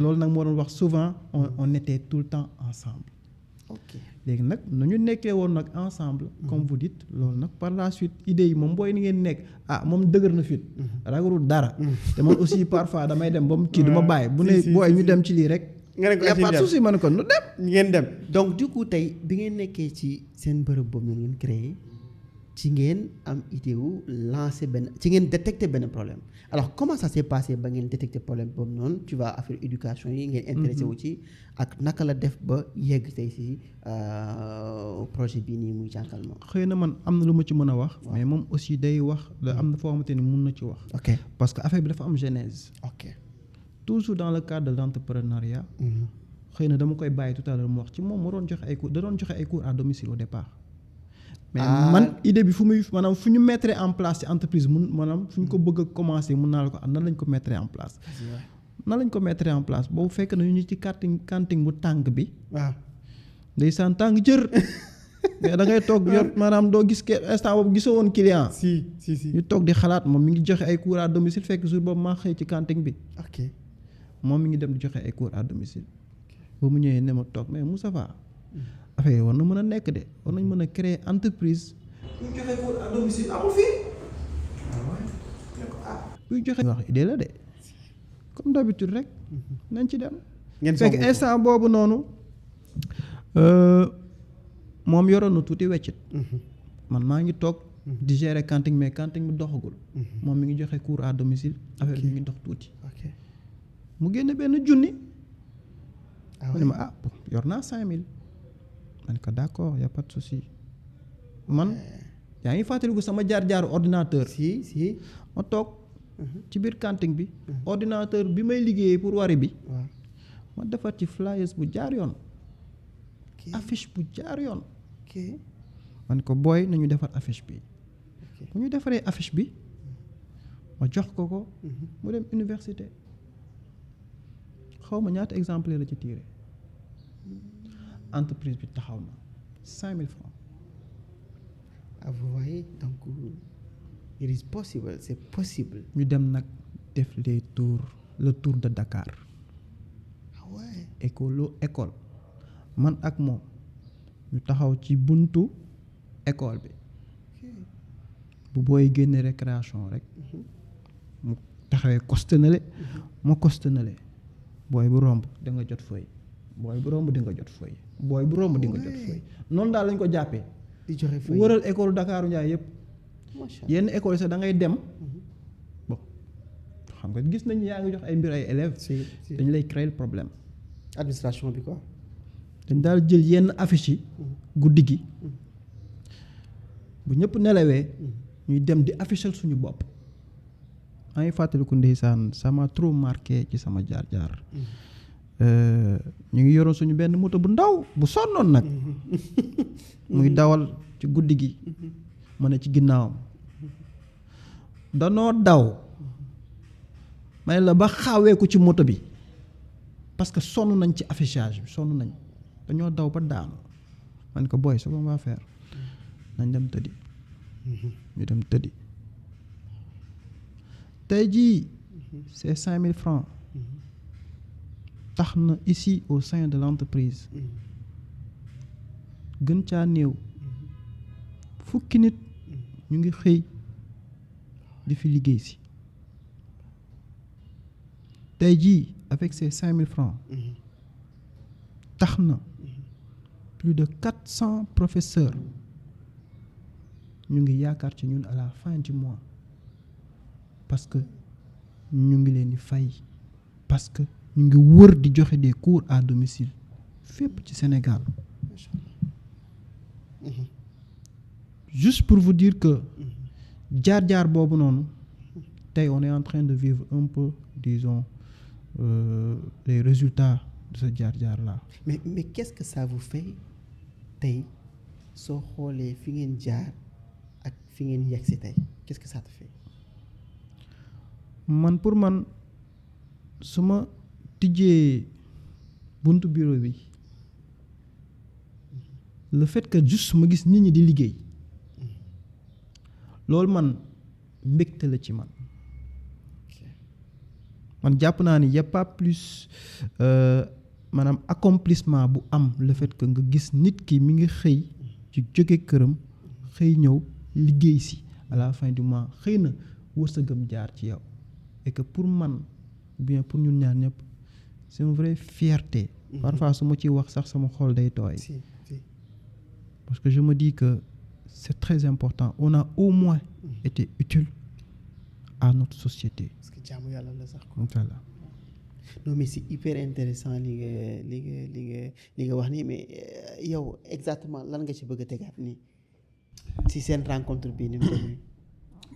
loolu nag moo doon wax souvent on était tout le temps ensemble. ok léegi nag nu ñu nekkee woon nag ensemble. comme vous dites loolu nag par la suite idées yi moom booy ni ngeen nekk moom dëgër na fit. ragalul dara. te man aussi parfois damay dem ba mu kii du ma bàyyi bu ne booy ñu dem ci lii rek. nga ne ko y a pas de souci ma ne ko nu dem. ngeen dem donc du coup tey bi ngeen nekkee ci seen bërëb boobu noonu ngeen créé ci ngeen am idée wu lancer benn ci ngeen détecter benn problème alors comment ça s'est passé ba ngeen détecter problème boobu noonu tu vois affaire éducation yi ngeen intéressé wu ci ak naka la def ba yegg tey si projet bii nii muy jànkal ma. xëy na man am na lu ma ci mën a wax. mais moom aussi day wax am na foo xamante ni mun na ci wax. ok parce que affaire bi dafa am genèse. ok toujours dans le cadre de l'entrepreneuriat. xëy na dama koy bàyyi tout à l'heure mu wax ci moom moo doon joxe ay cours da doon joxe ay cours à domicile au départ. mais man idée bi fu ñu mettre en place ci entreprise maanaam fu ñu ko bëgg a commencer mun naa la ko nan lañ ko mettre en place. nan lañ ko mettre en place boobu fekk na ñu ci cantine bu tàng bi. waaw ndeysaan tàng jër. mais da ngay toog yor maanaam doo gis instant boobu gisoo woon client. si ñu toog di xalaat moom mi ngi joxe ay cours à domicile fekk jour boobu maa xëy ci cantine bi. ok moom mi ngi dem di joxe ay cours à domicile. ba mu ñëwee ne ma toog mais Moustapha affaire war na mën a nekk de war nañ mën a créer entreprise. buy joxe cours à domicile amul fii. buy joxe wax idée la de comme d'habitude rek. nañ ci dem. ngeen fekk instant boobu noonu moom yoroon na tuuti weccit. man maa ngi toog. di gérer cantine mais cantine bi doxagul. moom mi ngi joxe cours à domicile affaire bi mi ngi dox tuuti. ok mu génne benn junni. mu ne ma bon yor naa 5000. ma ne ko d'accord y a pas de souci man yaa ngi fàttaliku sama jaar-jaaru ordinateur. si ma toog ci biir cantine bi. ordinateur bi may liggéeyee pour wari bi. waaw ma defar ci flyers bu jaar yoon. affiche bu jaar yoon. ok ma ne ko booy nañu defar affiche bi. bu ñu defaree affiche bi ma jox ko. mu dem université. xaw ma ñaata exemplaire la ci tiré. entreprise bi taxaw na 5000 francs. vous voyez donc it is possible c'est possible. ñu dem nag def le tour de Dakar. école man ak moom ñu taxaw ci buntu école bi bu booy génne récréation rek mu taxawee costanale ma costanale booy bu romb da nga jot feuille booy bu romb di nga jot feuille booy bu romb di nga jot feuille noonu daal lañ ko jàppee di joxe feuille wëral école Dakar Ndiaye yëpp yenn école sax da ngay dem bon xam nga gis nañu yaa ngi jox ay mbir ay élèves dañu lay créer problème administration bi quoi. dañ daal jël yenn affiche yi guddi gi bu ñëpp nelawee ñuy dem di afficher suñu bopp maa ngi fàttaliku ndeysaan ça m'a trop marqué ci sama jaar-jaar ñu ngi yoroon suñu benn moto bu ndaw bu sonnoon nag muy dawal ci guddi gi ma ne ci ginnaawam danoo daw may la ba xaaweeku ci moto bi parce que sonn nañ ci affichage bi sonn nañ dañoo daw ba daanu man ko boy ce qu'on va faire nañ dem tëddi ñu dem tëddi tey jii c'est 5 000 francs tax na ici au sein de l'entreprise gën caa néew fukki nit ñu ngi xëy di fi liggéey si tey jii avec ces 5 000 francs tax na plus de 400 professeurs ñu ngi yaakaar ci ñun à la fin du mois parce que ñu ngi leen di fay parce que ñu ngi wër di joxe des cours à domicile fépp ci Sénégal juste pour vous dire que jaar-jaar boobu noonu tey on est en train de vivre un peu disons les résultats de ce jaar-jaar là. mais qu'est-ce que ça vous fait tey soo xoolee fi ngeen jaar ak fi ngeen yegg si tey qu'est-ce que ça te fait. man pour man su ma tijjee buntu bureau bi le fait que juste ma gis nit ñi di liggéey loolu man mbégte la ci man. man jàpp naa ni y a pas plus maanaam accomplissement bu am le fait que nga gis nit ki mi ngi xëy ci jóge këram xëy ñëw liggéey si à la fin du mois xëy na wërsëgam jaar ci yow et que pour man bien pour ñun ñaar ñëpp c'est une vraie fierté. Parfois su ma ciy wax sax sama xol day tooy. Parce que je me dis que c'est très important on a au moins été utile à notre société. parce que jaamu yàlla la sax quoi. Voilà. non mais c'est hyper intéressant li nga wax nii mais yow exactement lan nga ci bëgg a tegaat nii ci seen rencontre bii ni mu demee.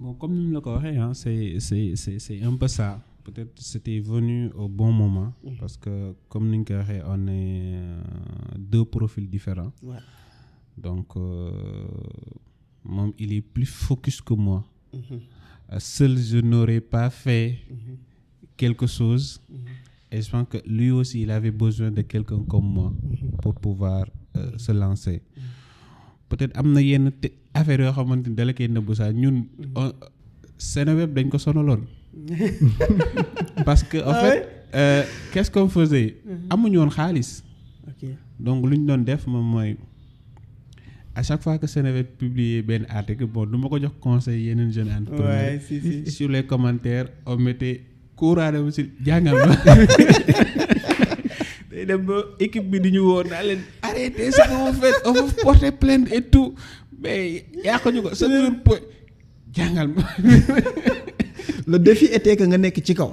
Bon, comme ni mu la ko waxee hein, c'est un peu ça. Peut-être c'était venu au bon moment parce que comme ni ñu ko waxee on est deux profils différents. Ouais. Donc moom il est plus focus que moi. Seul je n'aurais pas fait quelque chose et je pense que lui aussi il avait besoin de quelqu'un comme moi pour pouvoir se lancer. Peut-être am na yenn affaire yoo xamante ni dala koy nëbbu sax ñun Seneweb dañ ko sonaloon parce que en fait qu'est-ce qu'on faisait amuñu woon xaalis. Ok. Donc lu ñu doon def moom mooy à chaque fois que Seneweb publie benn article bon du ma ko jox conseil yeneen jeunes entrepreneurs. Ouais, si. Sur les commentaires on mettait courant aussi jàngal ma day dem ba équipe bi di ñu woo naa leen arrêtez ce que vous faites on va porter plainte et tout mais yàquñu ko sa jour point jàngal ma. Le défi était que nga nekk ci kaw.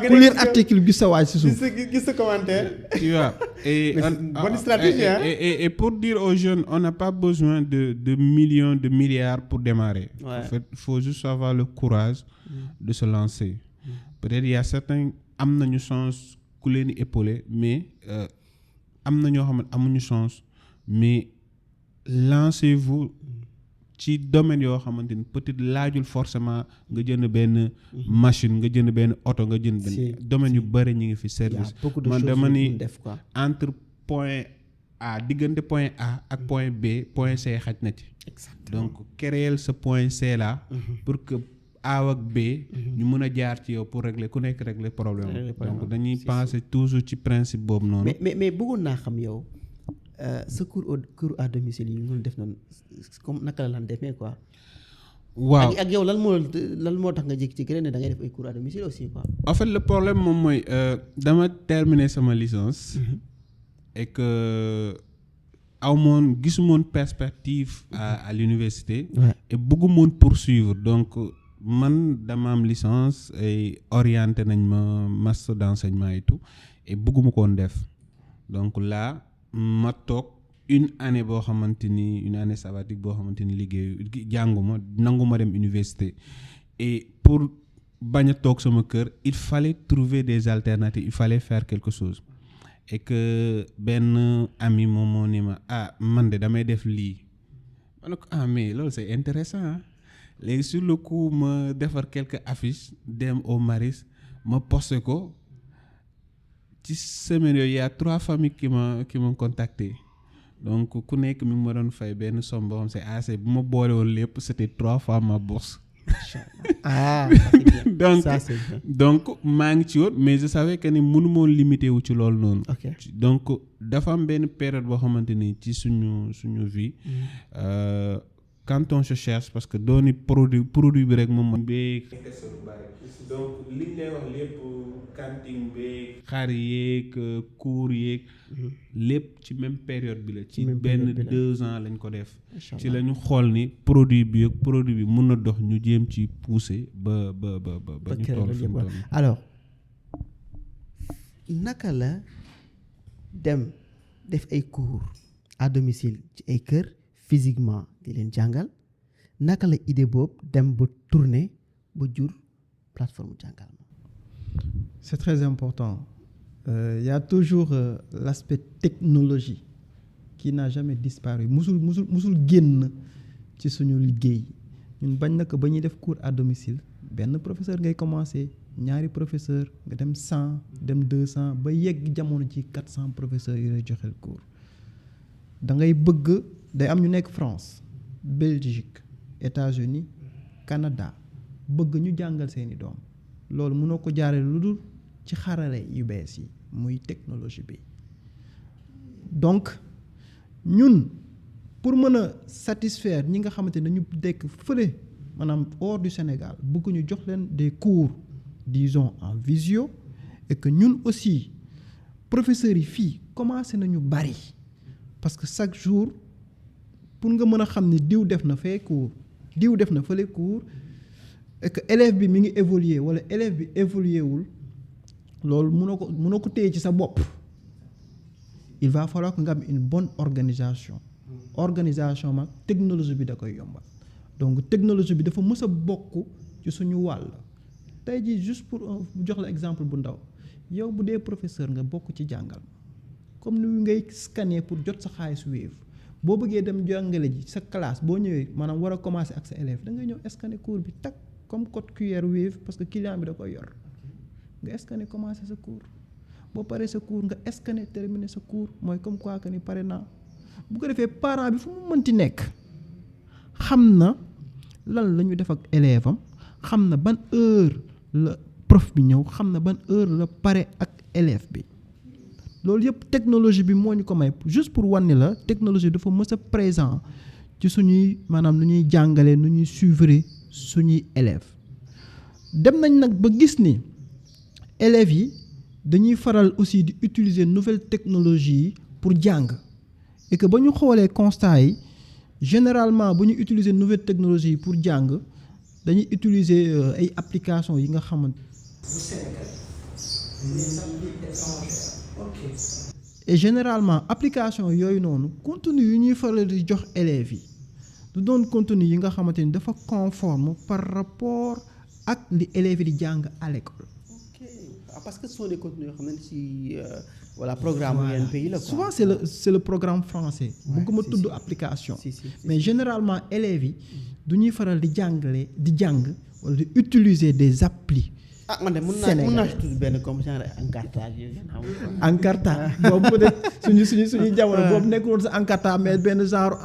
ku lire article gis sa waaj si suuf. gis sa commentaire. Tu vois et bonne stratégie hein. Et pour dire aux jeunes on n'a pas besoin de millions de milliards pour démarrer. Ouais. En fait il faut juste avoir le courage de se lancer. Peut-être il y a certains am nañu chance ku leen di épauler mais am na ñoo xam ne amuñu chance mais lancez-vous ci domaine yoo xamante ni peut-être laajul forcément nga jënd benn machine nga jënd benn oto nga jënd benn domaine yu bëri ñu ngi fi service. Man dama ni def quoi. entre point A diggante point A ak point B point C xaj na ci. Exactement. Donc créer ce point C là pour que A ak B ñu mën a jaar ci yow pour régler ku nekk régler problème donc dañuy penser toujours ci principe boobu noonu mais bëggoon naa xam yow sa cours à domicile yi ñu def noonu comme naka la lan demee quoi waaw ak yow lan moo tax nga jékki-jékki rek ne da ngay def ay cours à domicile aussi quoi en fait le problème moom mooy dama terminer sama licence et que amoon gisumoon perspective à l'université et bëggumoon poursuivre donc man dama am licence et orienté nañ ma master d'enseignement et tout et bëgguma koon def donc là ma toog une année boo xamante ni une année sabbatique boo xamante ni liggéey jànguma nanguma dem université et pour bañ a toog sama kër il fallait trouver des alternatives il fallait faire quelque chose et que benn ami moom moo ni ma man de damay def lii ma ne ko mais loolu c'est intéressant léegi sur le coup ma defar quelques affiches dem au Maris ma posté ko ci semaine yooyu y a 3 familles qui m'ont contacté donc ku nekk mi ngi ma doon fay benn somme boo xam c'est assez bu ma boole woon lépp c'était 3 fois ma bourse donc maa ngi ci woon mais je savais que ni mënu moon limité wu ci loolu noonu donc dafa am benn période boo xamante ni ci suñu vie quand on se cherche parce que dooni produit bi rek moom beeg donc liñ lay wax lépp cantine beeg xar yeeg cours yeeg lépp ci même période bi la ci benn 2 ans lañ ko def ci la ñu xool ni produit bi mun na dox ñu jéem ci pousser ba ñu toll fi mu toll alors naka la dem def ay cours à domicile ci ay kër physiquement di leen jàngal naka la idée boobu dem ba tourner ba jur plateforme jàngal ma c'est très important il y a toujours l'aspect technologie qui n'a jamais disparu musul génn ci suñu liggéey ñun bañ na ko ba ñuy def cours à domicile benn professeur ngay commencer ñaari professeur nga dem 100 dem 200 ba yegg jamono ci 400 professeurs yu lay joxel cours da ngay bëgg day am ñu nekk France Belgique États-Unis Canada bëgg ñu jàngal seeni doom loolu mënoo ko jaaree lu dul ci xarale yu bees yi muy technologie bi donc ñun pour mën a satisfaire ñi nga xamante ne dañu dekk fële maanaam hors du Sénégal bëgg ñu jox leen des cours disons en visio et que ñun aussi professeurs yi fii commencé nañu bari parce que chaque jour pour nga mën a xam ne diw def na fee cours diw def na fële cours et que élève bi mi ngi évoluer wala élève bi évoluer wul loolu mënoo ko téye ci sa bopp il va falloir que nga am une bonne organisation mag technologie bi da koy yombal donc technologie bi dafa mës a bokk ci suñu wàll tey jii juste pour jox la exemple bu ndaw yow bu dee professeur nga bokk ci jàngal comme ni ngay scanner pour jot sa xaalis Wave boo bëggee dem jàngale ji sa classe boo ñëwee maanaam war a commencer ak sa élève da ngay ñëw scanner cours bi tak comme code QR Wave parce que client bi da koy yor nga scanner commencer sa cours boo paree sa cours nga scanner terminer sa cours mooy comme quoi que ni pare naa bu ko defee parent bi fu mu mënti nekk xam na lan la ñu def ak élève am xam na ban heure la prof bi ñëw xam na ban heure la pare ak élève bi loolu yëpp technologie bi moo ñu ko may juste pour wan ni la technologie dafa mës a présent ci suñuy maanaam nu ñuy jàngalee nu ñuy suivre suñuy élèves dem nañ nag ba gis ni élèves yi dañuy faral aussi di utiliser nouvelle technologie yi pour jàng et que ba ñu xoolee constat yi généralement bu ñu utiliser nouvelle technologie yi pour jàng dañuy utiliser ay applications yi nga xamante et généralement application yooyu noonu contenu yu ñuy faral di jox élèves yi du doon contenu yi nga xamante ni dafa conforme par rapport ak li élèves yi di jàng à l'école. ok parce que ce sont des contenus yoo xam ne ci voilà programme INP yi la quoi. souvent c'est le programme français. bëgguma tudd application. mais généralement élèves yi du ñuy faral di jàngale di jàng wala di utiliser des applis. man de mën naa ci tudd benn comme genre Encarta Encarta boobu de suñu jamono boobu nekkul woon sa Encarta mais benn genre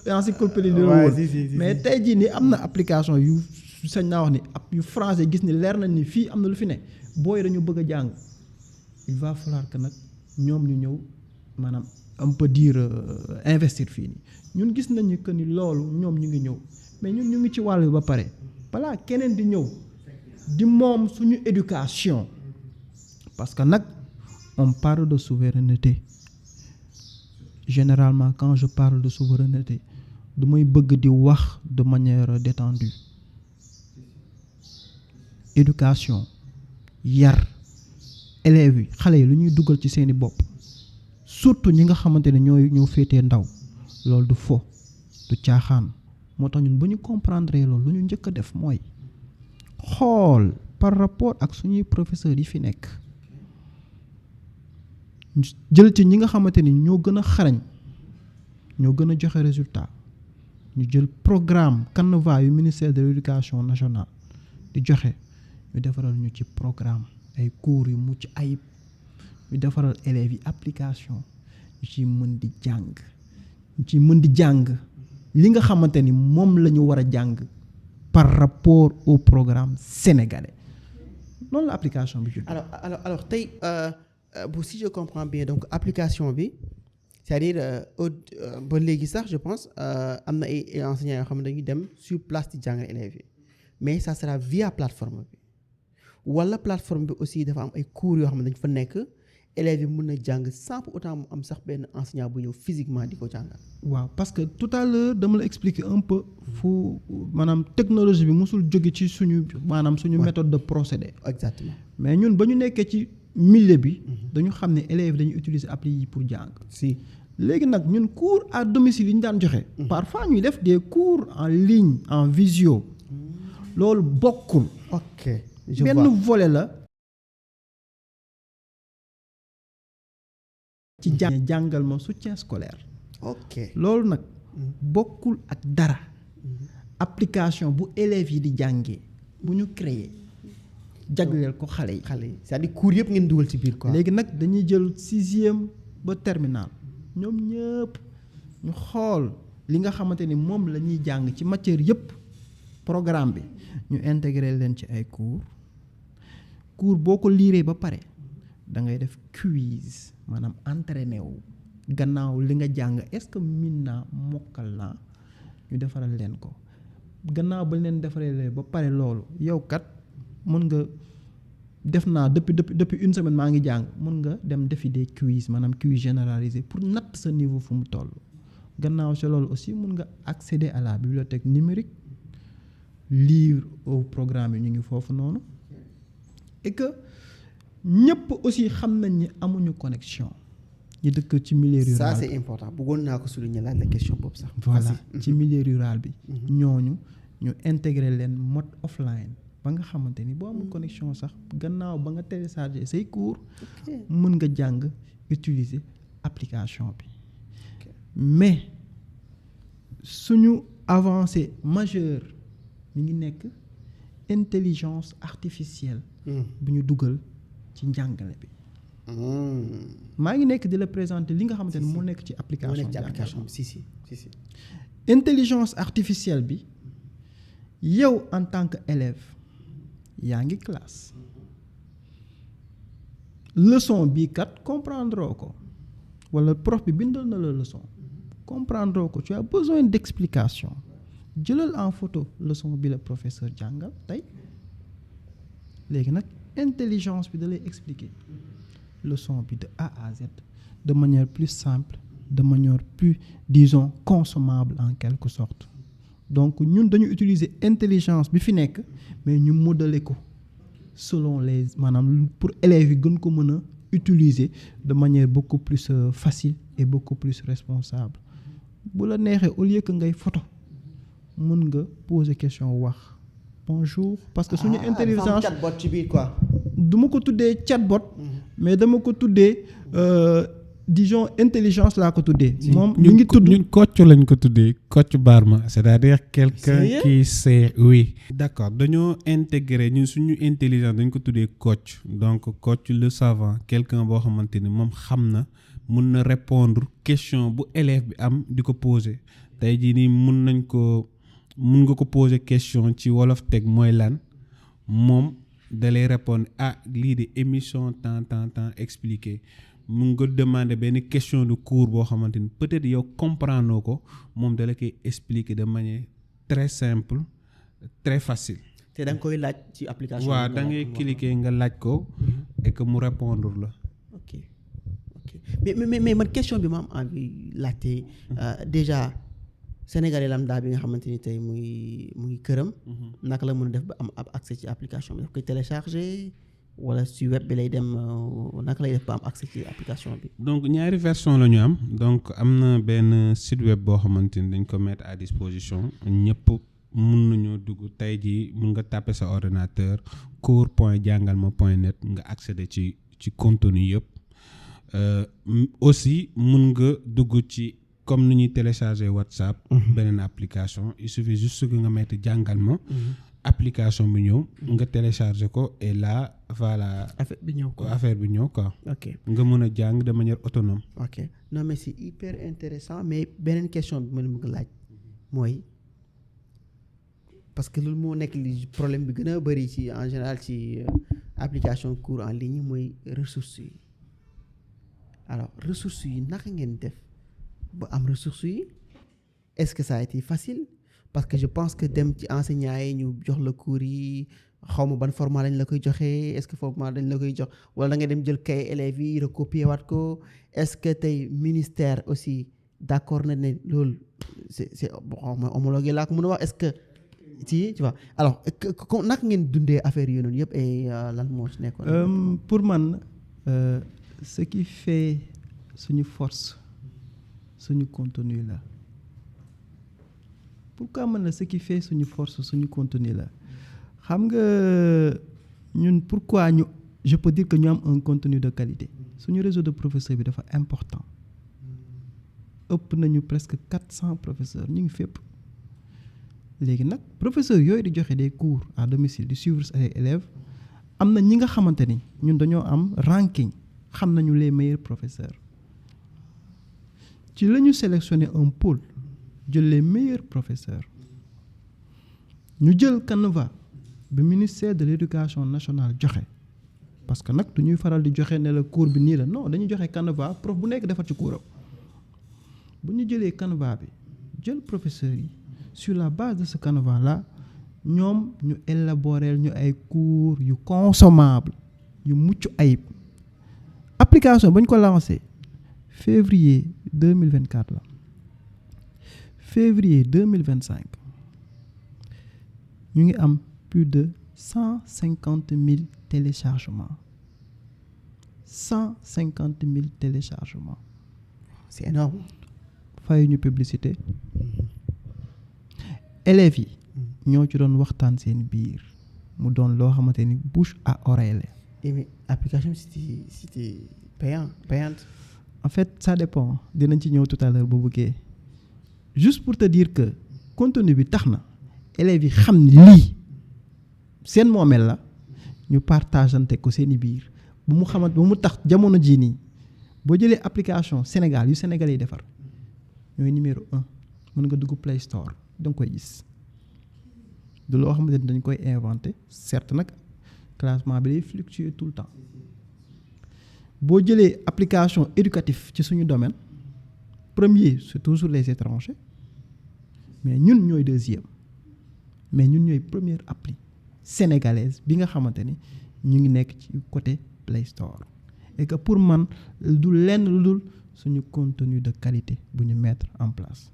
encyclopédie de woon mais tey jii nii am na application yu sañ naa wax ni ab yu français gis ni leer na ni fii am na lu fi ne booy dañu bëgg a jàng il va falloir que nag ñoom ñu ñëw maanaam on peut dire investir fii nii ñun gis nañu que ni loolu ñoom ñu ngi ñëw mais ñun ñu ngi ci wàll ba pare balaa keneen di ñëw di moom suñu éducation parce que nag on parle de souveraineté généralement quand je parle de souveraineté du may bëgg di wax de manière détendue éducation yar élèves yi xale yi lu ñuy dugal ci seeni bopp surtout ñi nga xamante ne ñoo féetee ndaw loolu du fo du caaxaan moo tax ñun bu ñu comprendre loolu lu ñu njëkk a def mooy xool par rapport ak suñuy professeurs yi fi nekk jël ci ñi nga xamante ni ñoo gën a xarañ ñoo gën a joxe résultat ñu jël programme canevas yu ministère de l'éducation nationale di joxe ñu defaral ñu ci programme ay cours yu mucc ayib ñu defaral élèves yi application ñu ciy mën di jàng li nga xamante ni moom la ñu war a jàng par rapport au programme sénégalais noonu la application bi judd. alors tey si je comprends bien donc application bi c'est-à-dire ba léegi sax je pense am na ay enseignants yoo xam ne dañuy dem sur place di jàngal élèves yi mais ça sera via plateforme bi wala plateforme bi aussi dafa am ay cours yoo xam ne dañ fa nekk élèves yi mën na jàng sans pour autant mu am sax benn enseignant bu ñëw physiquement di ko jàngal. waaw parce que tout à l'heure dama la expliquer un peu fu maanaam technologie bi mosul jóge ci suñu maanaam suñu méthode de procédé. exactement mais ñun ba ñu nekkee ci milieu bi. dañu xam ne élèves dañuy utiliser appli yi pour jàng. si léegi nag ñun cours à domicile yi ñu daan joxe. parfois ñuy def des cours en ligne en visio. loolu bokkul. ok je vois benn volet la. ci jàngal ma soutien scolaire. ok loolu nag bokkul ak dara. application bu élèves yi di jàngee bu ñu créer jagleel ko xale yi. c'est-à-dire cours yëpp ngeen dugal ci biir quoi. léegi nag dañuy jël 6e ba terminal ñoom ñëpp ñu xool li nga xamante ni moom la ñuy jàng ci matière yëpp programme bi ñu intégrer leen ci ay cours boo ko liiree ba pare da ngay def quiz maanaam entraîné wu gannaaw li nga jàng est-ce que min naa mokkal naa ñu defaral leen ko gannaaw ba leen defaree leen ba pare loolu yow kat mën nga def naa depuis une semaine maa ngi jàng mën nga dem defi des quiz maanaam quiz généralisé pour natt sa niveau fu mu toll gannaaw si loolu aussi mën nga accéder à la bibliothèque numérique lire au programme yi ñu ngi foofu noonu et que ñëpp aussi xam nañ ni amuñu connexion ñu dëkk ci milieu rural. ça c'est important bëggoon naa ko souligner laaj la question boobu sax. voilà ci milieu rural bi. ñooñu ñu intégrer leen mode offline ba nga xamante ni boo amul connexion sax gannaaw ba nga télécharger say cours. mën nga jàng utiliser application bi. mais suñu avancée majeure mi ngi nekk intelligence artificielle. bu ñu dugal ci njàngale bi. maa ngi nekk di la présenter li nga xamante ne moo nekk ci application bi si intelligence artificielle bi yow en tant que élève yaa ngi classe leçon bii kat comprendre ko wala prof bi bindal na la leçon comprendre ko tu as besoin d'explication jëlal en photo leçon bi la professeur jàngal tey léegi nag intelligence bi da lay expliquer leçon bi de A à Z de manière plus simple de manière plus disons consommable en quelque sorte donc ñun dañu utiliser intelligence bi fi nekk mais ñu modeler ko selon les maanaam pour élèves yi gën ko mën a utiliser de manière beaucoup plus facile et beaucoup plus responsable bu la neexee au lieu que ngay photo mën nga poser question wax bonjour parce que suñu intelligence chatbot ci biir quoi. du ma ko tuddee chatbot mais dama ko tuddee disons intelligence laa ko tuddee. moom mi ngi tudd ñun Kocc lañ ko tuddee Kocc Barma c'est-à-dire quelqu'un qui sait oui. d'accord dañoo intégrer ñun suñu intelligence dañ ko tuddee Kocc donc Kocc le savant quelqu'un boo xamante ni moom xam na mun na répondre question bu élève bi am di ko poser tey jii nii mun nañ ko mun nga ko poser question ci Wolof Tech mooy lan moom da lay répondre lii de émission temps expliqué mun nga demander benn question de cours boo xamante ni peut-être yow comprendre ko moom da la koy expliquer de manière très simple très facile. te da nga koy laaj ci application. waaw da ngay cliquer nga laaj ko et que mu répondre la. ok mais man question bi ma am envie laajte déjà Sénégalais lambda bi nga xamante ni tey mu ngi këram. naka la mën a def ba am accès ci application bi daf koy télécharger wala si web bi lay dem naka lay def ba am accès ci application bi. donc ñaari version la ñu am donc am na benn site web boo xamante ni dañ ko mettre à disposition ñëpp mun nañoo dugg tey jii mun nga taper sa ordinateur cours.jangalma.net nga accéder ci contenu yëpp aussi mun nga dugg ci comme ni ñuy télécharger WhatsApp. beneen application il suffit juste que nga mettre Jangalma. application bi ñëw nga télécharger ko et là voilà. affaire bi ñëw quoi. ok nga mën a jàng de manière autonome. ok non mais c'est hyper intéressant mais beneen question bi ma la bëgg laaj mooy parce que loolu moo nekk li problème bi gën a bëri ci en général ci application cours en ligne mooy ressources yi alors ressources yi naka ngeen def ba am ressources yi est-ce que ça a été facile parce que je pense que dem ci enseignants yi ñu jox la cours yi xaw ma ban format lañ la koy joxee est-ce que format dañ la koy jox wala da nga dem jël kay élèves yi recopier waat ko est-ce que tey ministère aussi d'accord na ne loolu c'est homologué laa ko mën a wax est-ce que si tu vois alors naka ngeen dundee affaire yi noonu yëpp et lan moo ci nekkoon. pour man ce qui fait suñu force suñu contenu la pourquoi man la ce qui fait suñu force suñu contenu la xam nga ñun pourquoi je peux dire que ñu am un contenu de qualité suñu réseau de professeurs bi dafa important ëpp nañu presque 400 professeurs ñu ngi fépp léegi nag professeurs yooyu di joxe des cours à domicile di suivre ay élèves am na ñi nga xamante ni ñun dañoo am ranking xam nañu les meilleurs professeurs ci la ñu sélectionner un pôle jël les meilleurs professeurs ñu jël canevas bi ministère de l'éducation nationale joxe parce que nag du ñuy faral di joxe ne la cours bi nii la non dañuy joxe canevas prof bu nekk defar ci coursam bu ñu jëlee canevas bi jël professeurs yi sur la base de ce canevas là ñoom ñu élaborer ñu ay cours yu consommable yu mucc ayib application ba ñu ko lancé février 2024 la février 2025 ñu ngi am plus de 150 000 téléchargements 150 000 téléchargements c'est énorme fayu ñu publicité élèves yi ñoo ci doon waxtaan seen biir mu doon loo xamante ni bouche à oreille la. mais application c'était payante. en fait ça dépend dinañ ci ñëw tout à l'heure bu bëggee juste pour te dire que contenu bi tax na élèves yi xam ni lii seen moomeel la ñu partageante ko seeni biir bu mu xamante ba mu tax jamono jii nii boo jëlee application Sénégal yu Sénégalais yi defar ñooy numéro 1 mën nga dugg Play Store da nga koy gis du loo xamante ni dañ koy inventé certes nag classement bi day fluctuer tout le temps boo jëlee application éducative ci suñu domaine premier c'est toujours les étrangers mais ñun ñooy deuxième mais ñun ñooy première appli sénégalaise bi nga xamante ni ñu ngi nekk ci côté Play Store et que pour man du lenn lu dul suñu contenu de qualité bu ñu mettre en place.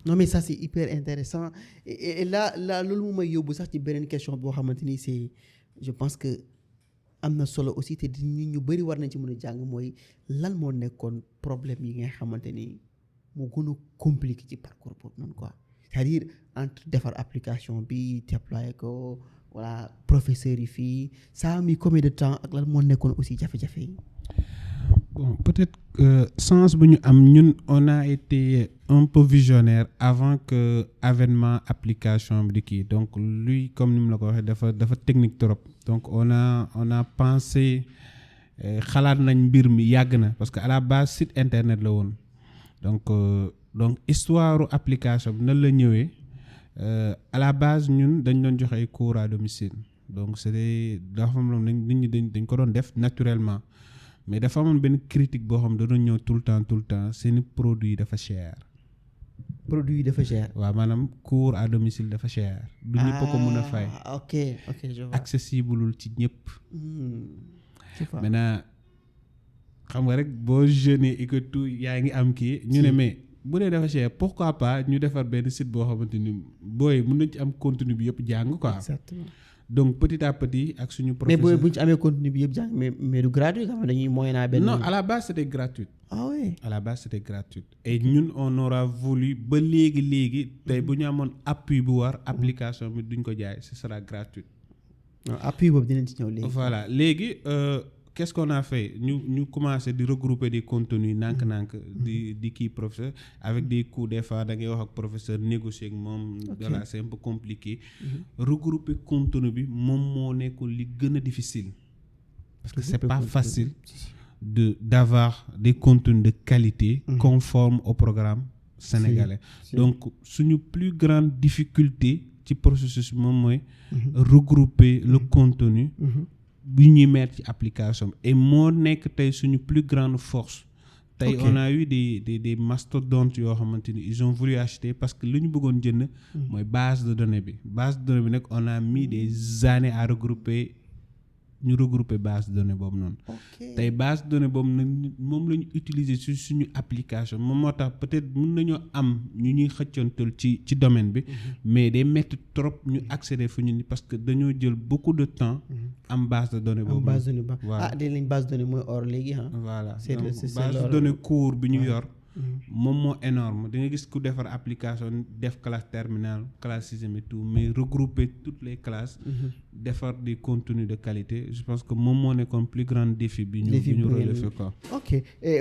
non mais ça c'est hyper intéressant et là loolu mu may yóbbu sax ci beneen question boo xamante ni c'est je pense que am na solo aussi te nit ñu bëri war nañ ci mën a jàng mooy lan moo nekkoon problème yi nga xamante ni moo gën a compliqué ci parcours boobu noonu quoi c'est-à-dire entre defar application bi déployer ko voilà professeurs yi fii ça a mis combien de temps ak lan moo nekkoon aussi jafe-jafe yi. Bon, peut-être sens bu ñu am ñun on a été un peu visionnaire avant que avènement application bi di kii donc lui comme ni mu la ko waxee dafa technique trop donc on a pensé xalaat nañ mbir mi yàgg na parce que à la base site internet la woon donc donc histoire application bi nan la ñëwee à la base ñun dañ doon joxe ay cours à domicile donc c'était dafa am nit ñi dañ ko doon def naturellement mais dafa amoon benn critique boo xam da doon ñëw tout le temps seeni produit dafa cher. produit dafa cher. waaw maanaam cours à domicile dafa cher. du ñëpp ko mën a fay. ok je vois. accessible ci ñëpp. je vois. maintenant xam nga rek boo jeune et que tout yaa ngi am kii ñu ne mais bu dee dafa cher pourquoi pas ñu defar benn site boo xamante ni booy mën nañ ci am contenu bi yëpp jàng quoi. exactement. donc petit à petit ak suñu mais professeur. booy bu ñu ci amee contenu bi yëpp jàng mais du gratuit xam nga dañuy moyen benn. non à la base c'était gratuit. ah oui. à la base c'était gratuit et ñun on aura voulu ba léegi tey bu ñu amoon appui bu war application bi duñ ko jaay ce sera gratuit. non appui boobu dinañ ci ñëw léegi. voilà léegi qu'est-ce qu'on a fait ñu commencé di regrouper des contenus nànk-nànk di kii professeur avec des cours des fois da ngay wax ak professeur négocier ak moom. voilà c'est un peu compliqué. regrouper contenu bi moom moo nekkul li gën a difficile. parce que c'est pas facile d'avoir des contenus de qualité conformes au programme sénégalais. donc suñu plus grande difficulté ci processus moom mooy regrouper le contenu bi ñuy mettre ci application et moo nekk tey suñu plus grande force. tey on a eu des mastodontes yoo xamante ni ils ont voulu acheter parce que lu ñu bëggoon jënd mooy base de données bi nag on a mis des années à regrouper base de données boobu noonu. tey base de données boobu nag moom la ñu utiliser ci suñu application moom moo tax peut-être mën nañoo am ñu ñuy xëccantal ci domaine bi. mais day metti trop ñu accéder fu ñu ni parce que dañoo jël beaucoup de temps. am base de données boobu. base de données ba dinañ base de données mooy or léegi ah. voilà c'est base de données cours bi ñu yor. moom moo énorme da nga gis ku defar application def classe terminale classe sixième et tout mais regrouper toutes les classes. defar des contenus de qualité je pense que moom moo nekkoon plus grand défi bi ñu relever quoi. ok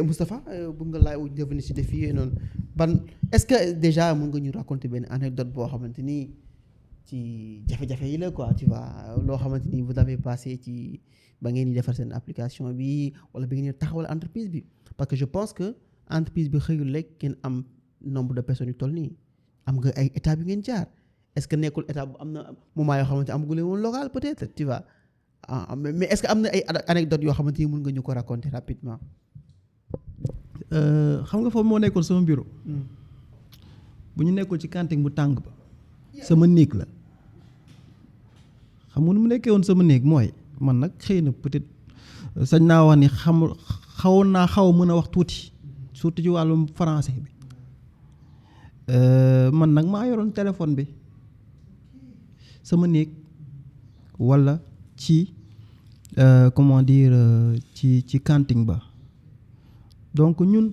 Moustapha bu nga laay devenir ci défi yooyu noonu est-ce que déjà mën nga ñu raconter benn anecdote boo xamante ni ci jafe-jafe yi la quoi tu vois loo xamante ni vous avez passé ci ba ngeen di defar seen application bi wala ba ngeen di taxawal entreprise bi parce que je pense que entreprise bi xëyul rek ngeen am nombre de personnes yu toll nii am nga ay étapes yu ngeen jaar est-ce que nekkul étape bu am na moment yoo xamante amagu leen woon local peut-être tu vois mais est-ce que am na ay anecdotes yoo xamante ni mën nga ñu ko raconter rapidement. xam nga foofu moo nekkoon sama bureau. bu ñu nekkul ci cantine bu tàng ba. sama néeg la. xam nga nu mu nekkee woon sama néeg mooy man nag xëy na peut-être sañ naa wax ni xawoon naa xaw a mën a wax tuuti. surtout ci wàllum français bi man nag maa yoroon téléphone bi sama néeg walla ci comment dire ci cantine ba donc ñun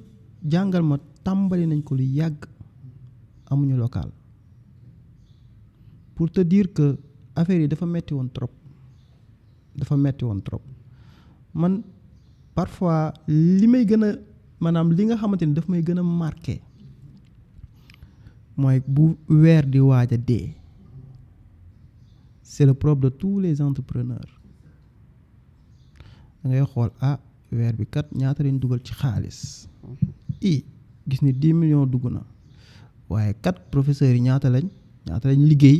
jàngal ma tàmbali nañ ko lu yàgg amuñu local pour te dire que affaire yi dafa metti woon trop man parfois li may gën a maanaam li nga xamante ni daf may gën a marqué mooy bu weer di waaj a dee c'est le problème de tous les entrepreneurs da ngay xool weer bi kat ñaata lañ dugal ci xaalis gis ni 10 millions dugg na waaye kat professeurs yi ñaata lañ liggéey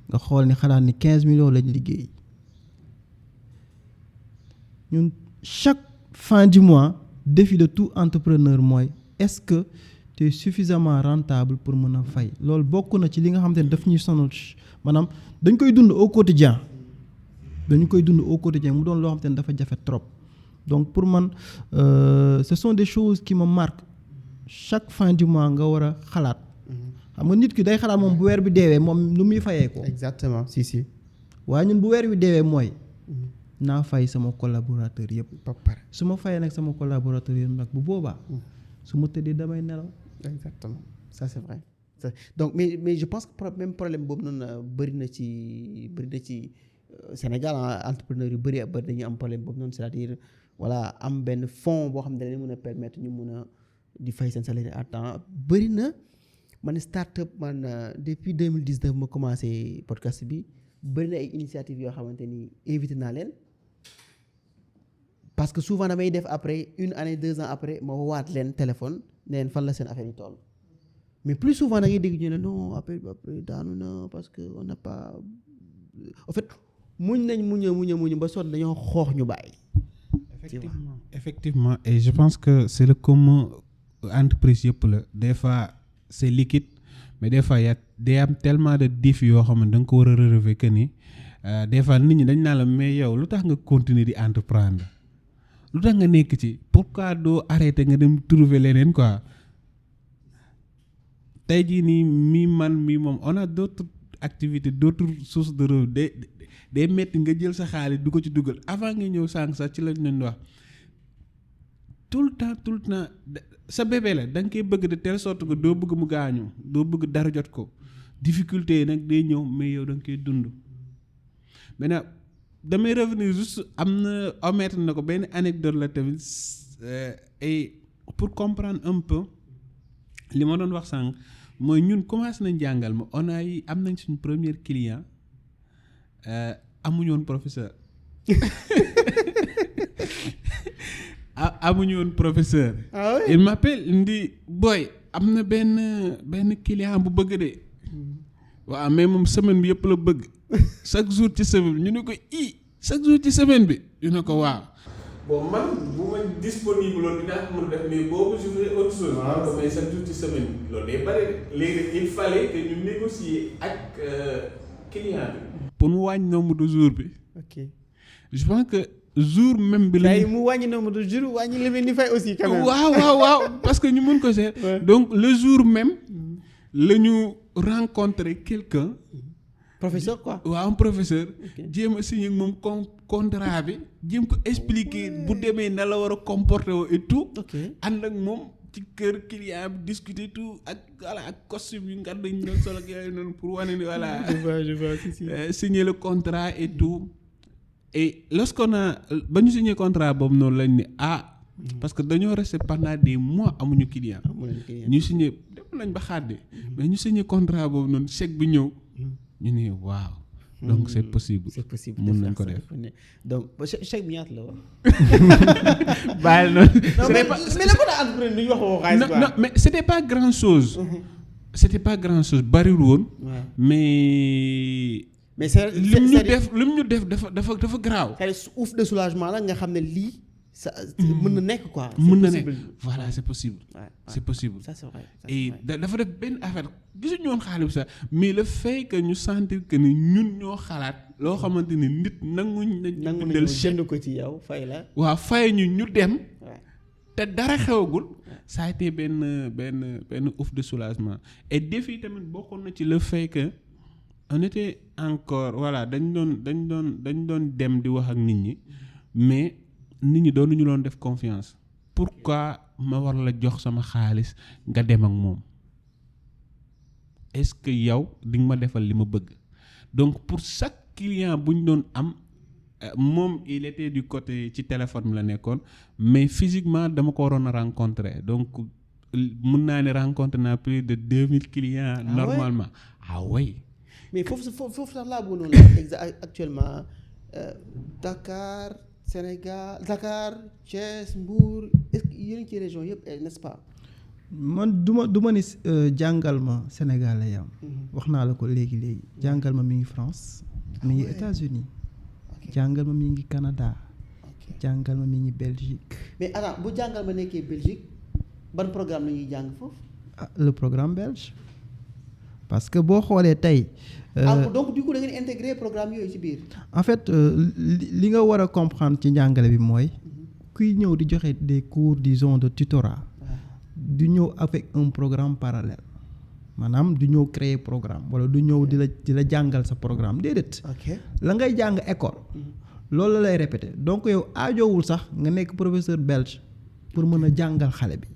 nga xool ni xalaat ni 15 millions lañ liggéey ñun chaque fin du mois défi de tout entrepreneur mooy est-ce que tu es suffisamment rentable pour mën a fay loolu bokk na ci li nga xamante ne daf ñuy sonal maanaam dañ koy dund au quotidien mu doon loo xamante ne dafa jafe trop donc pour man ce sont des choses qui me marquent chaque fin du mois nga war a xalaat xam nga nit ki day xalaat moom bu weer bi deewee moom lu muy fayee ko exactement si waaye ñun bu weer bi deewee mooy naa fay sama collaborateur yëpp ba pare su ma fayee nag sama collaborateur yëpp nag bu boobaa su ma tëddee damay nelaw. exactement ça c'est vrai donc mais je pense que même problème boobu noonu bëri na ci Sénégal entrepreneur yu bëri dañuy am problème boobu noonu c'est-à-dire voilà am benn fonds boo xam ne dañ leen mën a permettre ñu mën a di fay seen salaire à temps bëri na man start-up man depuis 2019 ma commencé podcast bi bëri na ay initiatives yoo xamante ni invité naa leen parce que souvent damay def après 1 année 2 ans après ma waat leen téléphone ne leen fan la seen affaire yi toll mais plus souvent da ngay dégg ñu ne non après daanu na parce que on n'a pas en fait muñ ba sonn dañoo xoox ñu bàyyi. Effectivement et je pense que c'est le commun entreprise yëpp la des fois c'est liquide mais des fois day am tellement de défis yoo xam ne da nga ko war a relever que ni des fois nit ñi dañ naan la mais yow lu tax nga continuer di entreprendre lu tax nga nekk ci pourquoi doo arrêter nga dem trouver leneen quoi tey jii nii mii moom on a d'autres activités d'autres sources de revenus day metti nga jël sa xaalis du ko ci dugal avant nga ñëw sànq sax ci lañ leen wax tout le temps sa bébé la da nga koy bëgg de telle sorte que doo bëgg mu gaañu doo bëgg dara jot ko difficulté yi nag day ñëw mais yow da nga koy dund maintenant damay revenir juste am na omettre na ko benn anecdote la tamit et pour comprendre un peu li ma doon wax sànq mooy ñun commencé nañ jàngal ma on a yi am nañ suñu premier client amuñu woon professeur amuñu woon professeur. Ah oui? Il m'appelle ndi boy am na benn client bu bëgg de waaw mais moom semaine bi yëpp la bëgg chaque jour ci semaine bi ñu ne ko chaque jour ci semaine bi ñu ne ko waaw. bon man bu ma disponible loolu dinaa ko mën a def mais boobu je fais autre chose. waaw ko mais chaque jour ci semaine bi loolu day bëri léegi il fallait que ñu négocier ak client bi. pour mu wàññi nombre de jours bi. ok je pense que jour même bi la. tey mu wàññi nombre de jours wàññi li ni fay aussi. quand même waaw parce que ñu mën ko seet. Ouais. donc le jour même la ñu rencontrer quelqu'un. professeur quoi. waaw un professeur. jéem a signer moom contrat bi jéem ko expliquer bu demee na la war a comporter woo et tout. ok ànd ak moom ci kër client bi discuter tout ak voilà ak costume yu nga dañ doon solo ak yooyu noonu pour wane ni voilà. je vois si. Signer le contrat et tout. et lorsqu'on a ba ñu signer contrat boobu noonu lañ ne parce que dañoo rester pendant des mois amuñu client. ñu signer dem nañ ba xàdde mais ñu signer contrat boobu noonu chèque bi ñëw. ñu ne waaw. donc c'est possible. mun nañ ko def. donc chèque bi ñaata la wax. bàyyi noonu. mais la ko daa entrepreneur lu ñu wax woo xaalis quoi. non mais c'était pas grand chose. c'était pas grand chose bariwul woon. mais c'est lim ñu def dafa graaw. c'est ouf de soulagement la nga xam ne lii ça mën na nekk quoi. mën na nekk voilà c'est possible. c'est possible. ça c'est vrai. et dafa def benn affaire gisuñu woon xaalis sax mais le fait que ñu sentir que ni ñun ñoo xalaat loo xamante ni nit nanguñ nañu jënd ko ci yow fay la. waaw fay ñu dem. te dara xewagul. ça a été benn ouf de soulagement et défi tamit bokkoon na ci le fait que on était encore voilà dañ doon dem di wax ak nit ñi mais nit ñi doonuñu loon def confiance. pourquoi ma war la jox sama xaalis nga dem ak moom est-ce que yow di nga ma defal li ma bëgg donc pour chaque client bu ñu doon am moom il était du côté ci téléphone bi la nekkoon mais physiquement dama ko waroon a rencontrer donc mun naa ne rencontrer naa plus de 2000 clients. normalement oui. mais foofu sax laa bëggoon la actuellement Dakar Sénégal Dakar Thiès Mbour est-ce que yéen ci région yëpp n'est-ce pas. man du ma ni jàngal ma Sénégal la yam wax naa la ko léegi jàngal ma mi ngi France mi ngi États-Unis jàngal ma mi ngi Canada jàngal ma mi ngi Belgique. mais attends bu jàngal ma nekkee Belgique ban programme la ñuy jàng foofu. le programme belge parce que boo xoolee tey. donc du coup da ngeen intégrer programme yooyu ci biir. en fait li nga war a comprendre ci njàngale bi mooy kuy ñëw di joxe des cours disons de tutorat du ñëw avec un programme parallèle maanaam du ñëw créer programme wala du ñëw di la jàngal sa programme déedéet. la ngay jàng école. loolu la lay répéter donc yow aajowul sax nga nekk professeur belge pour mën a jàngal xale bi.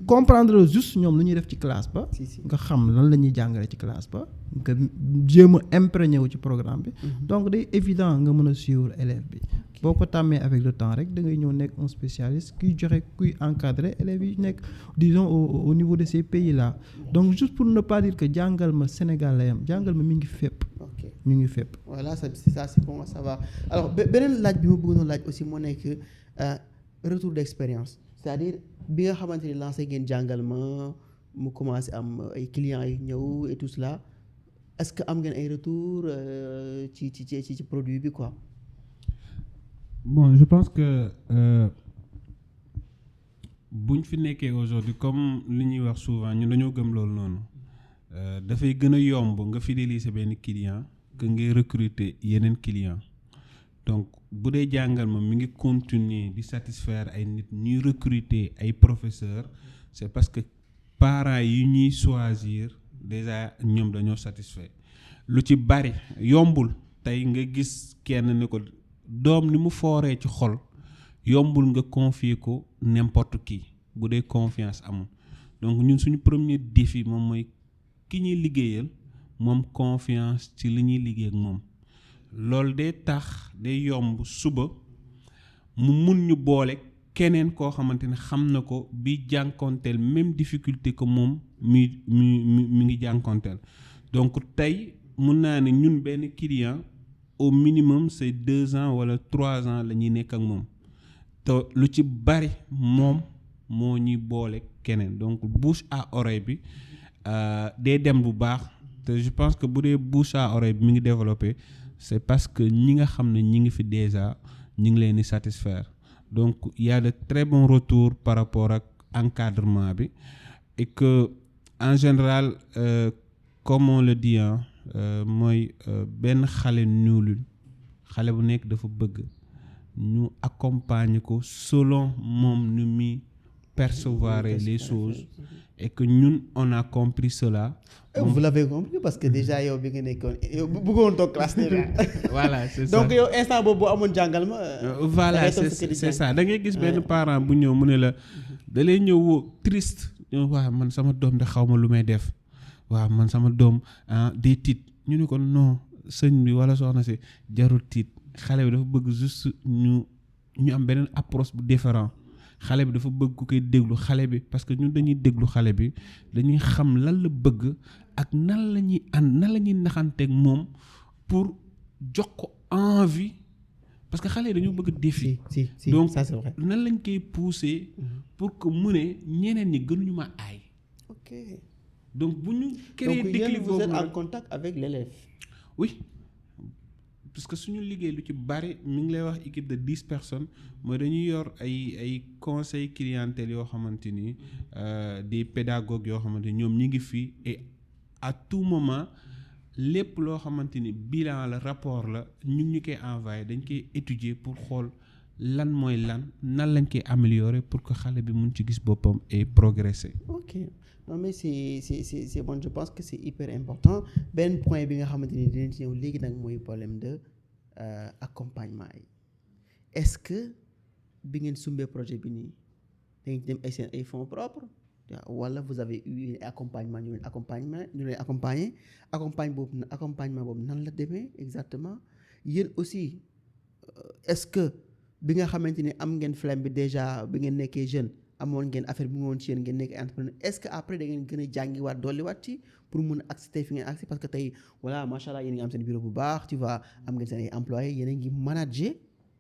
comprendre juste ñoom lu ñuy def ci classe ba. nga xam lan la ñuy jàngale ci classe ba. nga jéem a imprégné wu ci programme bi. donc day évident nga mën a suivre élève bi. boo ko tàmmee avec le temps rek da ngay ñëw nekk un spécialiste kuy encadrer élèves yi nekk disons au niveau de ces pays là. donc juste pour ne pas dire que jàngal ma Sénégal la yam jàngal ma mi ngi fépp. ñu ngi fépp. voilà ça c'est bon ça va alors beneen laaj bi ma bëggoon laaj aussi moo nekk retour d'expérience c'est-à-dire bi nga xamante ni lancé ngeen jàngal ma mu commencé am ay clients yi ñëw et tout cela est-ce que am ngeen ay retour ci produit bi quoi. Bon, je pense que buñ fi nekkee aujourd'hui comme li ñuy wax souvent ñun dañoo gëm loolu noonu dafay gën a yomb nga fidéliser benn client que ngay recruter yeneen client donc bu dee jàngal ma mi ngi continuer di satisfaire ay nit ñuy recruter ay professeurs c'est parce que parents yi ñuy choisir déjà ñoom dañoo satisfait lu ci bari yombul tey nga gis kenn ni ko doom ni mu fooree ci xol yombul nga confier ko n'importe qui bu dee confiance amul donc ñun suñu premier défi moom mooy ki ñuy liggéeyal moom confiance ci li ñuy liggéey ak moom loolu day tax day yomb suba mu mun ñu boole keneen koo xamante ne xam na ko bi jànkonteel même difficulté que moom mi ngi jànkonteel donc tey mun naa ne ñun benn client au minimum c'est 2 ans wala 3 ans la ñuy nekk ak moom te lu ci bari moom moo ñuy boole keneen donc bouche à oreille bi day dem bu baax te je pense que bu dee bouche à oreille bi mi ngi développé c'est parce que ñi nga xam ne ñi ngi fi déjà ñi ngi leen di satisfaire donc il y a de très bons retours par rapport ak encadrement bi et que en général comme on le dit mooy benn xale ñuulul xale bu nekk dafa bëgg ñu accompagner ko selon moom nu muy percevoir les choses et que ñun on a compris cela. Vous l'avez compris parce que déjà yow bi nga nekkoon yow bëggoon toog classe déjà. Voilà c'est ça donc yow instant boobu boo amoon jàngal ma. voilà c'est ça da ngay gis benn parent bu ñëw mu ne la da lay ñëw triste waaw man sama doom de xaw ma lu may def waaw man sama doom day tiit ñu ne ko non sëñ bi wala soxna si jarul tiit xale bi dafa bëgg juste ñu am beneen approche bu différent xale bi dafa bëgg ku koy déglu xale bi parce que ñun dañuy déglu xale bi dañuy xam lan la bëgg ak nan la ñuy naxanteeg moom pour jox ko envie parce que xale yi dañoo bëgg défi. si donc ça c'est vrai. nan lañ koy pousser pour que mu ne ñeneen ñi gënuñu ma aay. ok donc bu ñu créer déclic boobu vous êtes en contact avec l'élève. oui parce que suñu liggéey lu ci bari mi ngi lay wax équipe de 10 personnes mooy dañuy yor ay conseil clientèle yoo xamante ni des pédagogues yoo xamante ni ñoom ñi ngi fii et à tout moment lépp loo xamante ni bilan la rapport la ñun ñu koy envoyé dañ koy étudier pour xool lan mooy lan nan lañ koy améliorer pour que xale bi mun ci gis boppam et progresser. ok non mais c'est bon je pense que c'est hyper important benn point bi nga xamante ni dinañ ci ñëw léegi nag mooy problème de accompagnement yi est-ce que bi ngeen sumbee projet bi nii da ngeen dem ay seen ay fonds propres wala vous avez eu accompagnement ñu leen accompagner accompagnement boobu nan la demee exactement yéen aussi est-ce que bi nga xamante ni am ngeen flamme bi déjà bi ngeen nekkee jeune amoon ngeen affaire bi mu woon ci yéen ngeen nekk entrepreneur est-ce que après da ngeen gën a jàngiwaat dolliwaat ci pour mun a accès tey fi ngeen accès parce que tey voilà macha allah yéen a ngi am seen bureau bu baax tu vois am ngeen seen ay employés yéen a ngi manager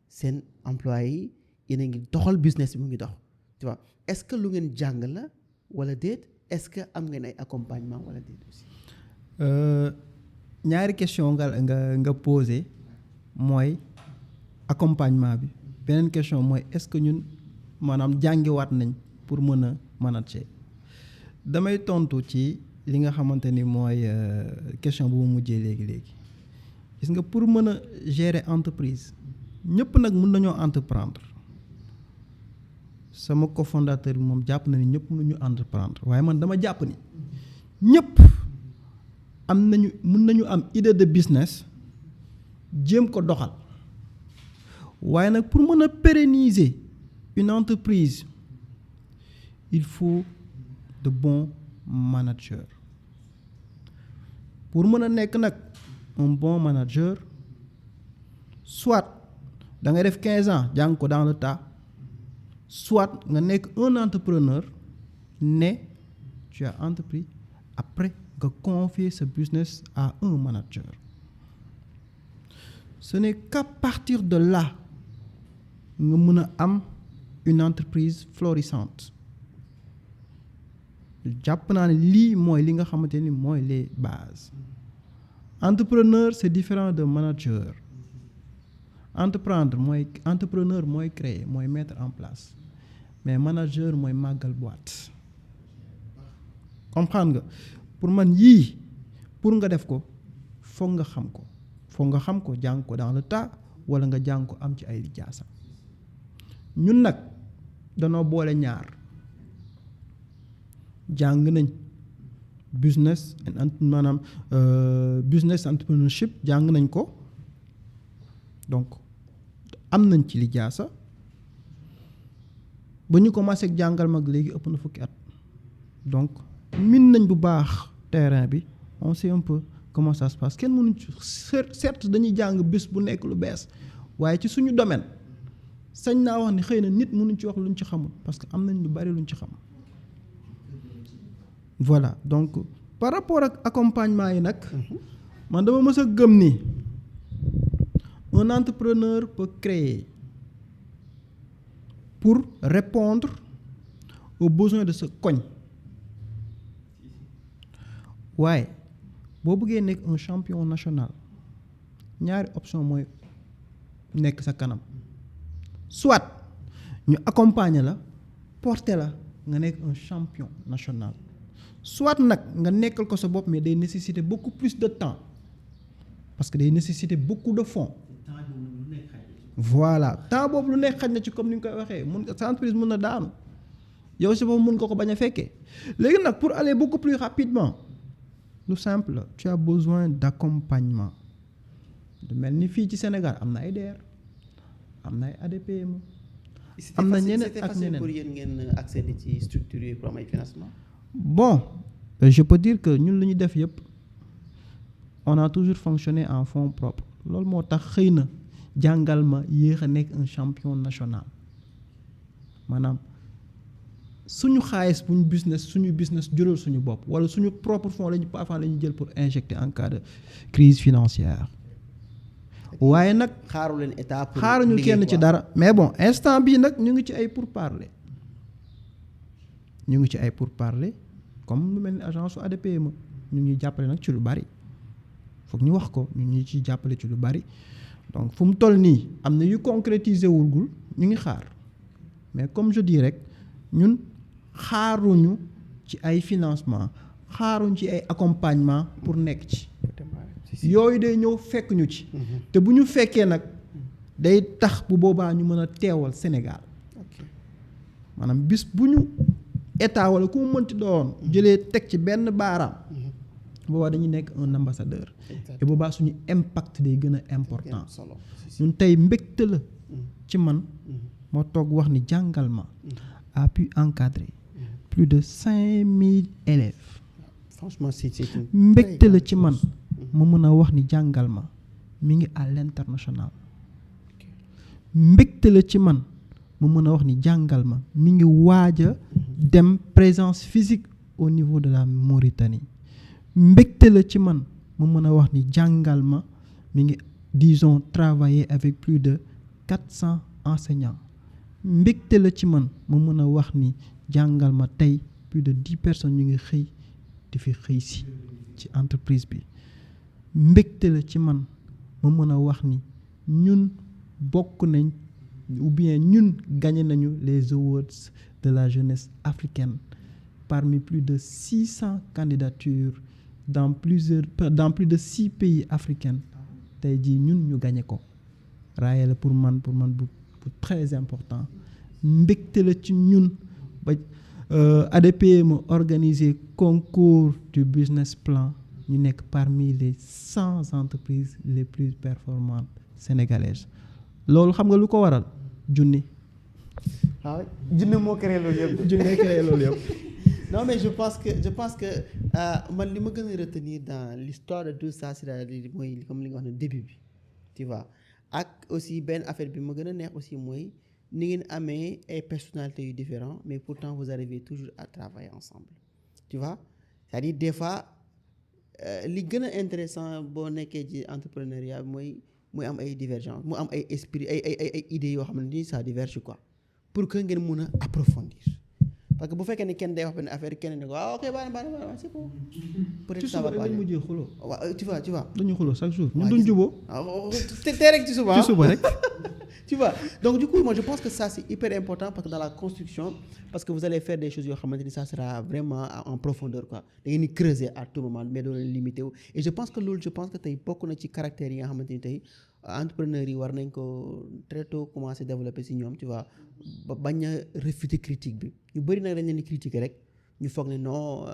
seen employés yi yéen a ngi doxal business bi mu ngi dox tu vois est-ce que lu ngeen jàng la wala déet est-ce que am ngeen ay accompagnement wala déet aussi. ñaari question nga posé mooy accompagnement bi beneen question mooy est-ce que ñun maanaam jàngiwaat nañ pour mën a manager damay tontu ci li nga xamante ni mooy question bu mu mujjee léegi gis nga pour mën a gérer entreprise ñëpp nag mën nañoo entreprendre sama cofondateur bi moom jàpp na ni ñëpp mënuñu entreprendre waaye man dama jàpp ni ñëpp mën nañu am idée de business jéem ko doxal waaye nag pour mën a pérenniser une entreprise il faut de bons managers pour mën a nekk nag un bon manager soit da ngay def 15 ans jàng ko dans le tas soit nga nekk un entrepreneur ne tu as entrepris après nga confier ce business à un manager ce n'est qu'à partir de là nga mën a am une entreprise florissante jàpp naa ne lii mooy li nga xamante ni mooy les bases. Entrepreneur c'est différent de manager. Entrepreneur mooy créer mooy mettre en place mais manager mooy màggal boîte. comprendre nga pour man yii pour nga def ko foog nga xam ko jàng ko dans le tas wala nga jàng ko am ci ay lijaasa. ñun nag danoo boole ñaar jàng nañ business business entrepreneurship jàng nañ ko donc am nañ ci lijaasa ba ñu commencé jàngal mag léegi ëpp na fukki at donc min nañ bu baax terrain bi on sait un peu comment ça se passe kenn mënuñ ci certes dañuy jàng bés bu nekk lu bees waaye ci suñu domaine sañ naa wax ni xëy na nit mënuñ ci wax luñ ci xamul parce que am nañ lu bari luñ ci xam. voilà donc par rapport ak accompagnement yi nag man dama mës a gëm ni un entrepreneur peut créer pour répondre aux besoins de ce koñ waaye boo bëggee nekk un champion national ñaari option mooy nekk sa kanam soit ñu accompagner la porter la nga nekk un champion national soit nag nga nekkal ko sa bopp mais day nécessiter beaucoup plus de temps parce que day nécessiter beaucoup de fonds. voilà temps boobu lu nekk xaj na ci comme ni nga koy waxee mun sa entreprise mun na daanu yow si boobu mun nga ko bañ a fekkee léegi nag pour aller beaucoup plus rapidement lu simple tu as besoin d'accompagnement de mel ni fii ci Sénégal am na ay DER am na ay ADPM am na ñeneen ak ñeneen pour yéen ngeen accéder ci structure yi pour am ay financement. bon je peux dire que ñun lu ñu def yëpp on a toujours fonctionné en fonds propres loolu moo tax xëy na jàngal ma yéex a nekk un champion national maanaam suñu xaalis suñu business jural suñu bopp wala suñu propre fonds lañu parfois la ñu jël pour injecter en cas de crise financière waaye nag xaaru leen état pour xaaruñu kenn ci dara mais bon instant bii nag ñu ngi ci ay pourparlers comme lu mel ni agence su ADPM ñu ngi jàppale nag ci lu bari foog ñu wax ko ñu ngi ciy jàppale ci lu bari donc fu mu toll nii am na yu concrétiser wulgul ñu ngi xaar mais comme je dis rek ñun xaaruñu ci ay financement xaaruñu ci ay accompagnement pour nekk ci yooyu day ñëw fekk ñu ci te bu ñu fekkee nag day tax bu boobaa ñu mën a teewal Sénégal maanaam bis bu ñu état wala ku mu mënti doon jëlee teg ci benn baaraam boobaa dañuy nekk un ambassadeur et boobaa suñu impact day gën a important ñun tey mbégte la ci man moo toog wax ni jàngal ma a pu encadrer plus de 5000 élèves franchement c'est mbégte la ci man ma mën a wax ni jàngal ma mi ngi à l'international mbégte la ci man ma mën a wax ni jàngal ma mi ngi waaj a dem présence physique au niveau de la Mauritanie mbégte la ci man ma mën a wax ni jàngal ma mi ngi disons travailler avec plus de 400 enseignants mbégte la ci man ma mën a wax ni jàngal ma tey plus de 10 personnes ñu ngi xëy di fi xëy si ci entreprise bi mbégte la ci man ma mën a wax ni ñun bokk nañ ou bien ñun gagné nañu les awards de la jeunesse africaine parmi plus de 600 candidatures dans plus de 6 pays africains tey jii ñun ñu gagné ko raaye la pour man bu très important mbégte la ci ñun ba ADPM organisé concours du business plan ñu nekk parmi les 100 entreprises les plus performantes sénégalaises loolu xam nga lu ko waral junni. waaw junni moo créé loolu yëpp. non mais je pense que man li ma gën a retenir dans l'histoire de tout ça c'est-à-dire mooy comme li nga wax ne début bi tu vois ak aussi benn affaire bi ma gën a neex aussi mooy ni ngeen amee ay personnalités yu différents mais pourtant vous arrivez toujours à travailler ensemble tu vois c'est-à-dire des fois li gën a intéressant boo nekkee ci entrepreneuriat mooy am ay divergence mu am ay esprit ay idées yoo xam ne ni ça diverge quoi pour que ngeen mun a approfondir parce que bu fekkee ne kenn day wax benn affaire kenn ne ko waaw ok baax na c'est bon peut-être ça va pas dañu mujjee xuloo. waaw tu vois dañu xuloo chaque jour ñun duñ juboo. te rek ci suba ci suba rek. tu vois donc du coup moi je pense que ça c'est hyper important parce que dans la construction parce que vous allez faire des choses yoo xamante ni ça sera vraiment en profondeur quoi da ngeen di creuser à tout moment mais doo leen limité wu et je pense que tey bokk na ci caractères yi nga xamante ni tey entrepreneurs yi war nañ ko très tôt commencer développer ci ñoom tu vois ba bañ a refuter critique bi ñu bëri nag dañ leen di critiquer rek ñu foog ne non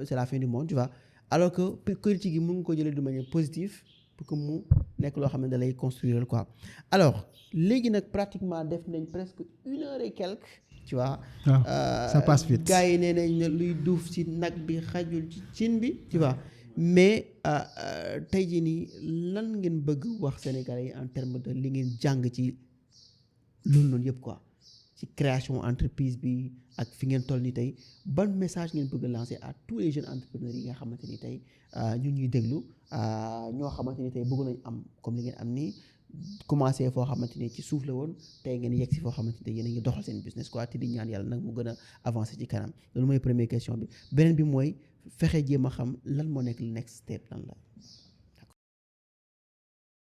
c'est la fin du monde tu vois alors que critique yi mën nga ko jëlee de manière positive pour que mu nekk loo xam ne da lay construire quoi alors léegi nag pratiquement def nañ presque 1 heure et quelques tu vois. ça passe vite. gars yi nee nañ ne luy duuf ci nag bi xajul ci cin bi tu vois mais tey jii nii lan ngeen bëgg wax Sénégalais yi en termes de li ngeen jàng ci loolu noonu yëpp quoi ci création entreprise bi ak fi ngeen toll ni tey ban message ngeen bëgg lancer à tous les jeunes entrepreneurs yi nga xamante ni tey ñu ñuy déglu ñoo xamante ni tey bëgg nañ am comme li ngeen am nii commencé foo xamante ni ci suuf la woon tey ngeen yegg si foo xamante ni yéen a ngi doxal seen business quoi te di ñaan yàlla nag mu gën a avancer ci kanam loolu mooy première question bi beneen bi mooy fexe jéem a xam lan moo nekk le next step lan la.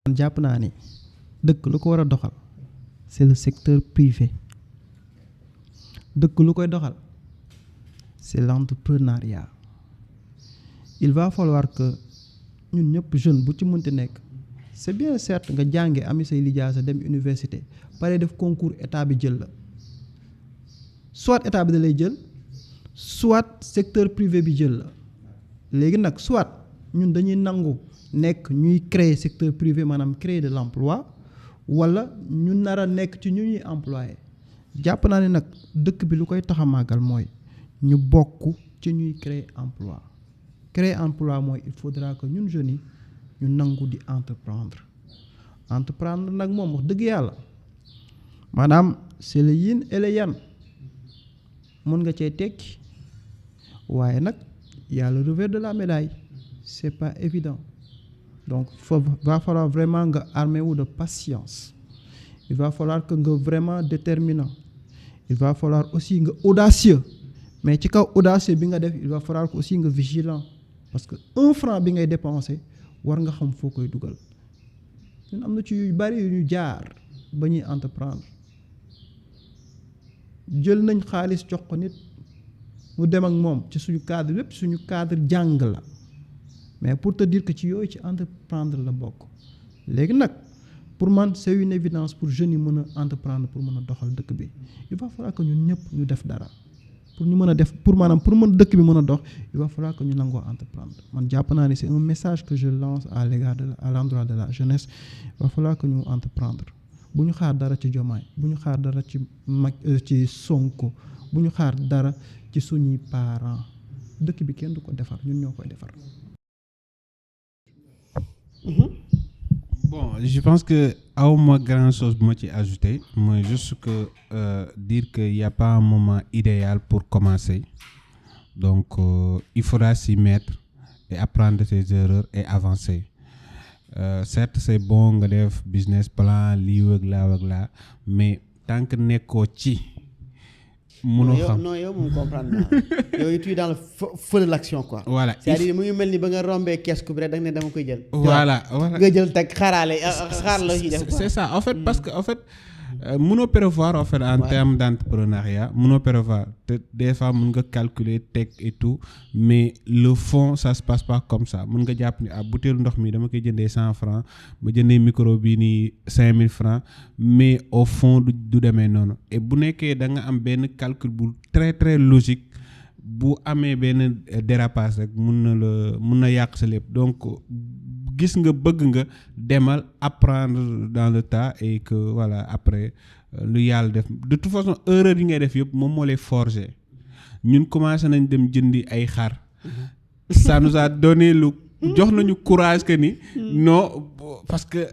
man jàpp naa ni dëkk lu ko war a doxal c'est le secteur privé dëkk lu koy doxal c'est l'entrepreneuriat il va falloir que ñun ñëpp jeune bu ci mënti nekk c'est bien certes nga jànge ami say lijaasa dem université pare def concours état bi jël la soit état bi da lay jël soit secteur privé bi jël la léegi nag soit ñun dañuy nangu nekk ñuy créer secteur privé maanaam créer de l'emploi wala ñu nar a nekk ci ñu ñuy employé jàpp naa ne nag dëkk bi lu koy tax a màggal mooy ñu bokk ci ñuy créer emploi créer emploi mooy il faudra que ñun jeunes yi ñu nangu di entreprendre nag moom wax dëgg yàlla maanaam c'est le yin et le yang mën nga cee tekki waaye nag y a le revers de la médaille c'est pas évident donc va falloir vraiment nga armé wu de patience il va falloir que nga vraiment déterminant il va falloir aussi nga audacieux mais ci kaw audacieux bi nga def il va falloir que aussi nga vigilant parce que 1 franc bi ngay dépenser war nga xam foo koy dugal ñun am na ci yu bari yu ñu jaar ba ñuy entreprendre jël nañ xaalis jox ko nit mu dem ak moom ci suñu cadre lépp suñu cadre jàng la mais pour te dire que ci yooyu ci entreprendre la bokk léegi nag pour man c'est une évidence pour jeunes yi mën a entreprendre pour mën a doxal dëkk bi il va falloir que ñun ñëpp ñu def dara pour ñu mën a def pour maanaam pour mën dëkk bi mën a dox il va falloir que ñu nangoo entreprendre man jàpp naa ni c'est un message que je lance à l'égard de à l'endroit de la jeunesse il va falloir que ñu entreprendre bu ñu xaar dara ci Diomaye bu ñu xaar dara ci ci Sonko bu ñu xaar dara ci suñuy parents dëkk bi kenn du ko defar ñun ñoo koy defar. Bon, je pense que awma grand chose bu ma ci ajouter mooy juste que dire que y a pas un moment idéal pour commencer donc il faudra s'y mettre et apprendre ses erreurs et avancer certes c'est bon nga def business plan lii wëg laa mais tant que nekkoo ci mënoo xam non yow moom comprendre naa yow tu es dans le feu de l'action quoi. Voilà c'est-à-dire mu ngi mel ni ba nga rombee kees bi rek da nga ne dama koy jël. voilà nga jël teg xaaraale xaar la ci def quoi. c'est ça en fait parce que en fait mënoo prévoir en fait en termes d'entrepreneuriat mënoo prévoir te des fois mën nga calculer teg et tout mais le fond ça se passe pas comme ça mën nga jàpp ni butéelu ndox mi dama koy jëndee 100 francs ma jëndee micro bii nii 5000 francs mais au fond du demee noonu et bu nekkee da nga am benn calcul bu très très logique bu amee benn dérapage rek mun na yàq sa lépp donc gis nga bëgg nga demal apprendre dans le tas et que voilà après lu yàlla def de toute façon erreur yi ngay def yëpp moom moo lay forger ñun commencé nañ dem jëndi ay xar ça nous a donné lu jox nañu courage que ni non parce que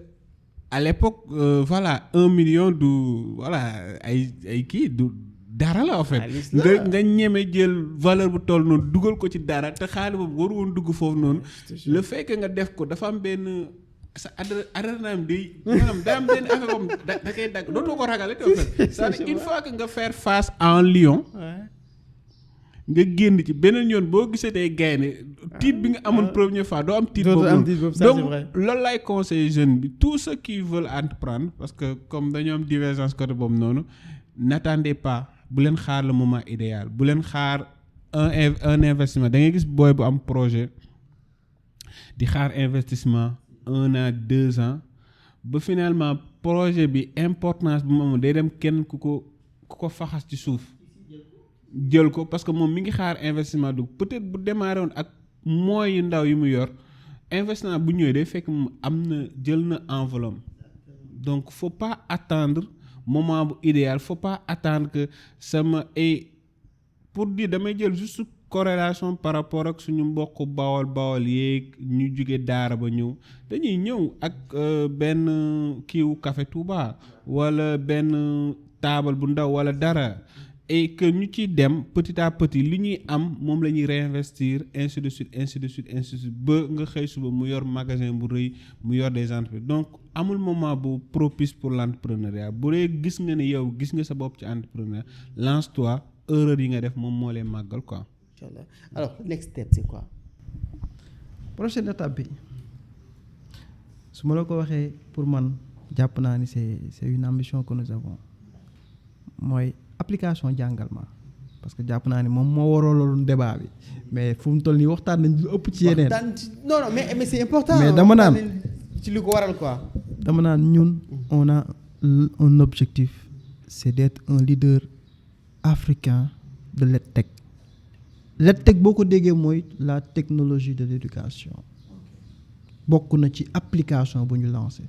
à l'époque voilà 1 million du voilà ay kii du dara la en fait nga ñeme jël valeur bu toll noonu dugal ko ci dara te xaalis boobu waru woon dugg foofu noonu le fait que nga def ko dafa am benn sa adrénaline day maanaam daa am benn affaire boobu da koy dagg dootoo ko ragale te en fait c'est-à-dire une fois que nga faire face à un lion nga génn ci beneen yoon boo gisatee gaynde tiit bi nga amoon première fois doo am tiit boobu donc loolu lay conseiller jeune bi tous ceux qui veulent entreprendre parce que comme dañoo am divergence côté boobu noonu n'attendez pas bu leen xaar le moment idéal bu leen xaar un investissement da ngay gis booy bu am projet di xaar investissement 1 an 2 ans ba finalement projet bi importance bi moom day dem kenn ku ko faxas ci suuf jël ko parce que moom mi ngi xaar investissement du peut-être bu démarré woon ak moyens yu ndaw yi mu yor investissement bu ñëwee day fekk mu am na jël na enveloppe donc faut pas attendre moment bu idéal faut pas attendre que sama ay pour dire damay jël juste corrélation par rapport ak suñu mbokk bawol yeeg ñu jóge daara ba ñëw dañuy ñëw ak benn kiiwu café Touba wala benn taabal bu ndaw wala dara et que ñu ciy dem petit à petit li ñuy am moom la ñuy réinvestir ainsi de suite ba nga xëy suba mu yor magasin bu rëy mu yor des entreprises donc amul moment bu propice pour l'entrepreneuriat bu dee gis nga ne yow gis nga sa bopp ci entrepreneuriat lance-toi erreur yi nga def moom moo lay màggal quoi. Inch'Allah. Alors next step c'est quoi? Prochaine étape bi su ma la ko waxee pour man jàpp naa ni c'est une ambition que nous avons mooy application jàngal ma parce que jàpp naa ni moom moo waraloon débat bi mais fu mu toll nii waxtaan nañ lu ëpp ci yeneen. non mais c'est important. mais dama naan ci li ko waral quoi. dama naan ñun on a un objectif c'est d'être un leader africain de l'EdTech. l'EdTech boo ko déggee mooy la technologie de l'éducation bokk na ci application bu ñu lancé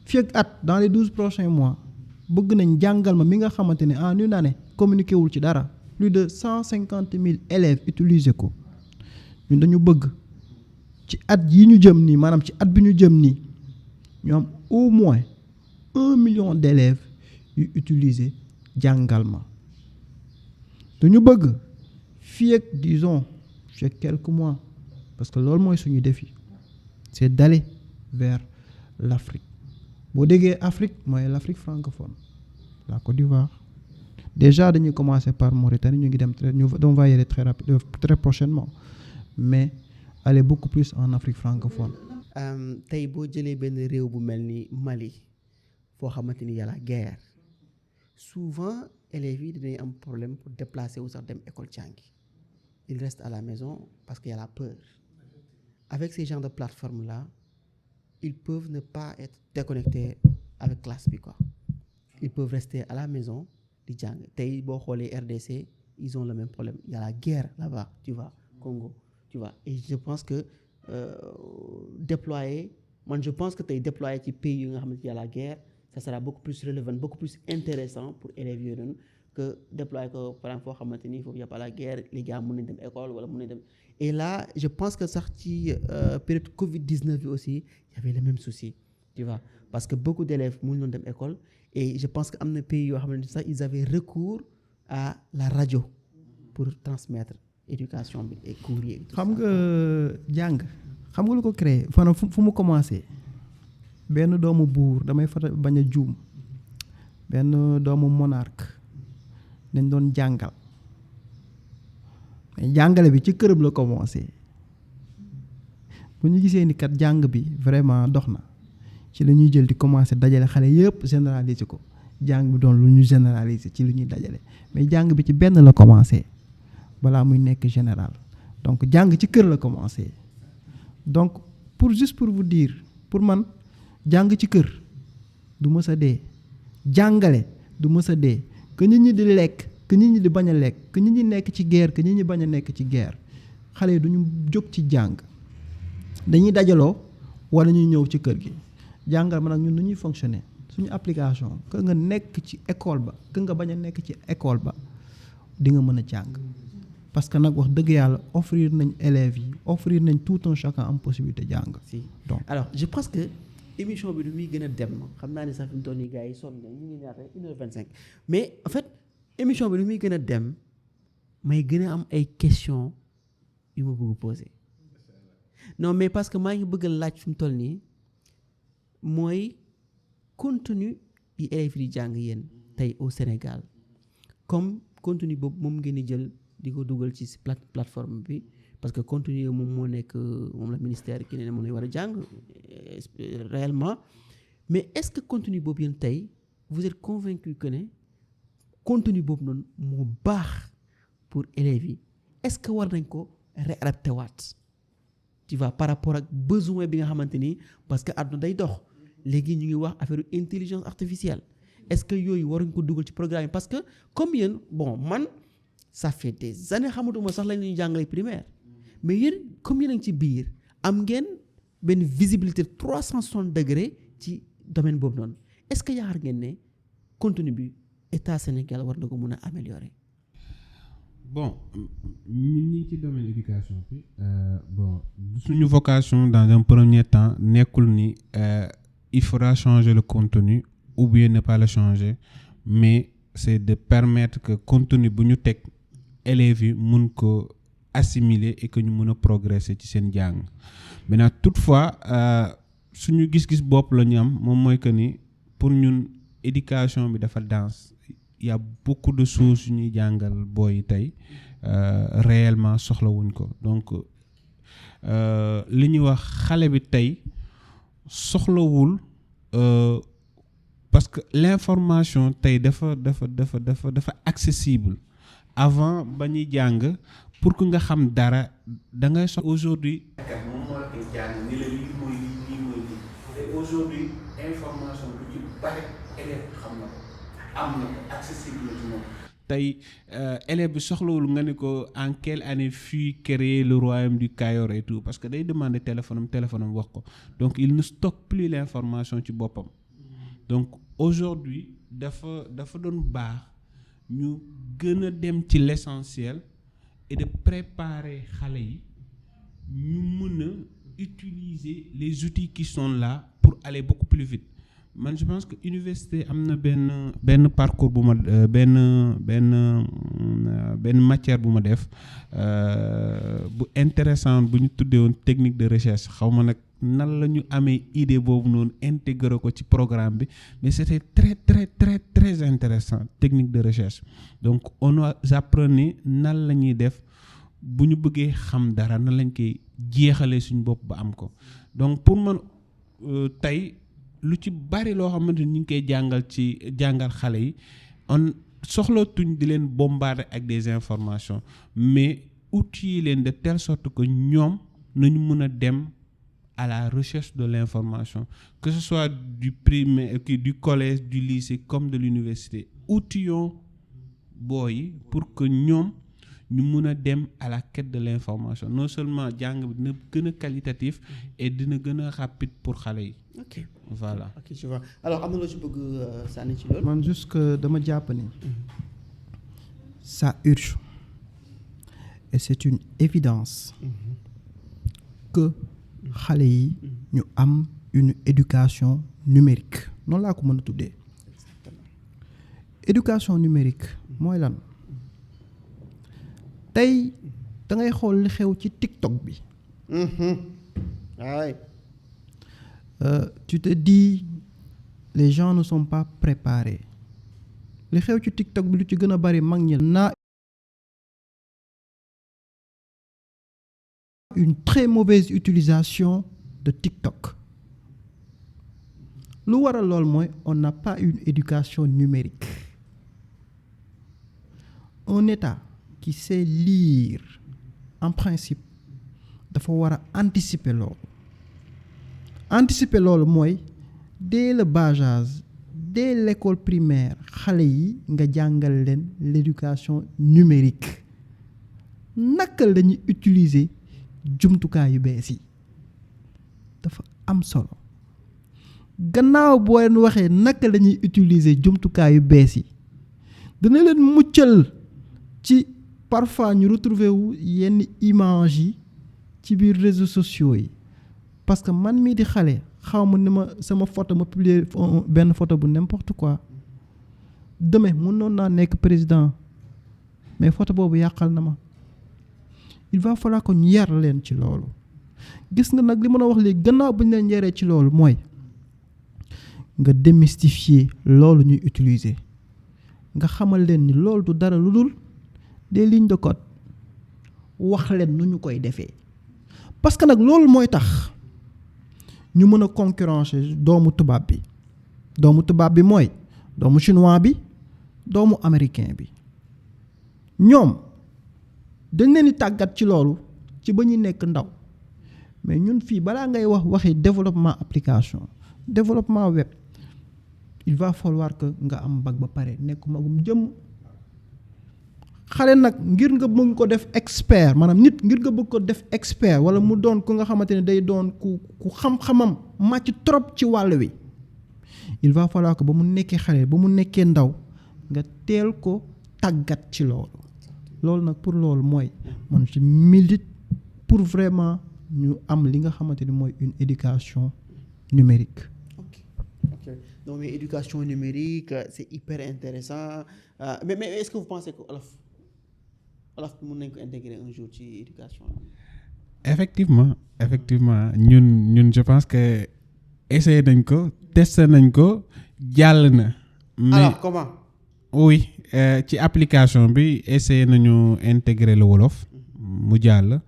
fii ak at dans les 12 prochains mois bëgg nañ jàngal ma mi nga xamante ne en une année communiqué wul ci dara plus de 150 000 élèves utiliser ko ñun dañu bëgg ci at yi ñu jëm nii maanaam ci at bi ñu jëm nii ñu am au moins 1 million d'élèves yu utiliser jàngal ma dañu bëgg fii ak disons fii ak quelques mois parce que loolu mooy suñu défi c'est d'aller vers l'Afrique boo déggee Afrique mooy l'Afrique francophone la Côte d'Ivoire déjà dañuy commencer par Mauritanie ñu ngi dem on va y aller très prochainement mais aller beaucoup plus en Afrique francophone. tey boo jëlee benn réew bu mel ni Mali foo xamante ni y a la guerre souvent élèves yi dinañ am problème pour déplacer wu sax dem école jàngi ils restent à la maison parce qu'il y a la peur. Avec ces genres de plateformes là ils peuvent ne pas être déconnectés avec classe bi quoi ils peuvent rester à la maison di jàng tey boo xoolee RDC ils ont le même problème il y a la guerre là-bas tu vois Congo tu vois et je pense que je pense que tey déployer ci pays yi nga xamante il y a la guerre ça sera beaucoup plus relevant beaucoup plus intéressant pour élèves yooyu noonu que déployer ko par exemple foo xamante ni foofu y a pas la guerre les gars mën nañ dem école wala mën nañ dem et là je pense que sax ci période Covid-19 bi aussi il y avait le même souci tu vois parce que beaucoup d'élèves mënuñ doon dem école et je pense que am na pays yoo xamante ni sax ils avaient recours à la radio pour transmettre éducation bi et cours yi. xam nga jàng xam nga lu ko créé maanaam fu mu commencé benn doomu buur damay fa bañ a juum benn doomu monarque dañ doon jàngal mais jàngale bi ci këram la commencé bu ñu gisee ni kat jàng bi vraiment dox na ci la ñuy jël di commencer dajale xale yëpp généraliser ko jàng bi doon lu ñu généraliser ci lu ñuy dajale mais jàng bi ci benn la commencé balaa muy nekk général donc jàng ci kër la commencé donc juste pour vous dire pour man jàng ci kër du mës a dee jàngale du mës a dee que nit ñi di lekk que nit ñi di bañ a lekk que nit ñi nekk ci guerre que nit ñi bañ a nekk ci guerre xale yi duñu jóg ci jàng dañuy dajaloo wala ñuy ñëw ci kër gi jàngal ma nag ñun nu ñuy fonctionner suñu application que nga nekk ci école ba que nga bañ a nekk ci école ba di nga mën a jàng parce que nag wax dëgg yàlla offrir nañ élèves yi offrir nañ tout un chacun am possibilité jàng. si donc alors je pense que émission bi du muy gën a dem xam naa ne sax fi mu toll nii gars yi sonn nañ ñu ngi ñaata 1h25 mais en fait émission bi du muy gën a dem may gën a am ay questions yu ma bëgg poser non mais parce que maa ngi bëgg a laaj fi mu toll nii mooy contenu yi élèves yi di jàng yéen tey au Sénégal comme contenu boobu moom ngeen di jël di ko dugal ci plateforme bi parce que contenu moom moo nekk moom la ministère ki ne moom lay war a jàng réellement mais est-ce que contenu boobu yéen tey vous êtes convaincu que ne contenu boobu noonu moo baax pour élèves yi est-ce que war nañ ko réadapté waat tu vois par rapport ak besoin bi nga xamante ni parce que àdduna day dox léegi ñu ngi wax affaire intelligence artificielle est-ce que yooyu waruñ ko dugal ci programme yi parce que comme yéen bon man ça fait des années xamatuma sax lañ ñuy jàngale primaire mais yéen comme yéen a ngi ci biir am ngeen benn visibilité 360 degrés ci domaine boobu noonu est-ce que yaakaar ngeen ne contenu bi état Sénégal war na ko mën a améliorer. bon ñun ñi ci domaine éducation bi bon suñu vocation dans un premier temps nekkul ni il faudra changer le contenu ou bien ne pas le changer mais c'est de permettre que contenu bu ñu teg élèves yi mun ko assimiler et que ñu mun a progresser ci seen jàng maintenant toutefois suñu gis-gis bopp la ñu am moom mooy que ni pour ñun éducation bi dafa dense il y a beaucoup de choses yu ñuy jàngal booy tey réellement soxlawuñ ko donc li ñuy wax xale bi tey soxlawul parce que l'information tey dafa accessible avant ba ñuy jàng pour que nga xam dara da ngay soxla aujourd'hui moom moo koy jàng ni la lii mooy lii te aujourd'hui information bu ci bari élève xam na ko am na ko accessible ci moom tey élève bi soxlawul nga ne ko en quelle année fut créé le royaume du Cayor et tout parce que day demander téléphone am wax ko donc il ne stocke plus l'information ci boppam donc aujourd'hui dafa doon baax ñu gën a dem ci l'essentiel et de préparer xale yi ñu mën a utiliser les outils qui sont là pour aller beaucoup plus vite man je pense que université am na benn parcours bu ma benn matière bu ma def bu intéressant bu ñu tuddee woon technique de recherche xaw ma nag nan la ñu amee idée boobu noonu intégrer ko ci programme bi mais c'était très très très très intéressant technique de recherche donc on nous apprenait nan la ñuy def bu ñu bëggee xam dara nan lañ koy jeexalee suñu bopp ba am ko donc pour man tey lu ci bari loo xamante ni ñu ngi koy jàngal xale yi on soxlatuñ di leen bombarder ak des informations mais outiller leen de telle sorte que ñoom nañu mën a dem à la recherche de l'information que ce soit du primaire du collège du lycée comme de l'université outillons booy pour que ñoom ñu mun a dem à la quête de l'information non seulement jàng bi dina gën a qualitatif et dina gën a rapide pour xale yi. ok voilà. ok je vois alors am na loo ci bëgg sànni ci loolu. man juste que dama jàpp ni ça urge et c'est une évidence que xale yi ñu am une éducation numérique noonu laa ko mën a tuddee éducation numérique mooy lan tey da ngay xool li xew ci TikTok bi. waay. Tu te dis les gens ne sont pas préparés li xew ci TikTok bi lu ci gën a bari mag ñi naa une très mauvaise utilisation de TikTok lu waral lool mooy on n'a pas une éducation numérique un État qui sait lire en principe dafa war a anticiper loolu mooy dès le bas âge dès l'école primaire xale yi nga jàngal leen l'éducation numérique naka la ñuy utiliser jumtukaay yu bees yi dafa am solo gannaaw boo leen waxee naka la ñuy utiliser jumtukaay yu bees yi dana leen muccal ci parfois ñu retrouver wu yenn images yi ci biir réseaux sociaux yi parce que man mii di xale xaw ma ni ma sama photo ma publier benn photo bu n'importe quoi demain mënoon naa nekk président mais photo boobu yàqal na ma il va falloir que ñu yar leen ci loolu gis nga nag li mën a wax léegi gannaaw bu ñu leen yaree ci loolu mooy nga démystifier loolu ñuy utiliser nga xamal leen ni loolu du dara lu dul des lignes de code wax leen nu ñu koy defee parce que nag loolu mooy tax ñu mën a concurrencer doomu tubaab bi mooy doomu chinois bi doomu américain bi ñoom dañ leen di tàggat ci loolu ci ba ñuy nekk ndaw mais ñun fii balaa ngay waxi développement application développement web il va falloir que nga am bac ba pare nekk magum jëm xale nag ngir nga bëgg ko def expert maanaam nit ngir nga bëgg ko def expert wala mu doon ku nga xamante ne day doon ku xam-xamam màcc trop ci wàll wi il va falloir que ba mu nekkee xale ba mu nekkee ndaw nga teel ko tàggat ci loolu nag pour loolu mooy man je milite pour vraiment ñu am li nga xamante ni mooy une éducation numérique. Ok donc mais éducation numérique c'est hyper intéressant mais est-ce que vous pensez que Wolof mën nañ ko intégrer un jour ci éducation bi. effectivement ñun je pense que essayé nañ ko testé nañ ko jàll na. mais alors comment. oui ci application bi essayé nañu intégrer le wolof mu jàll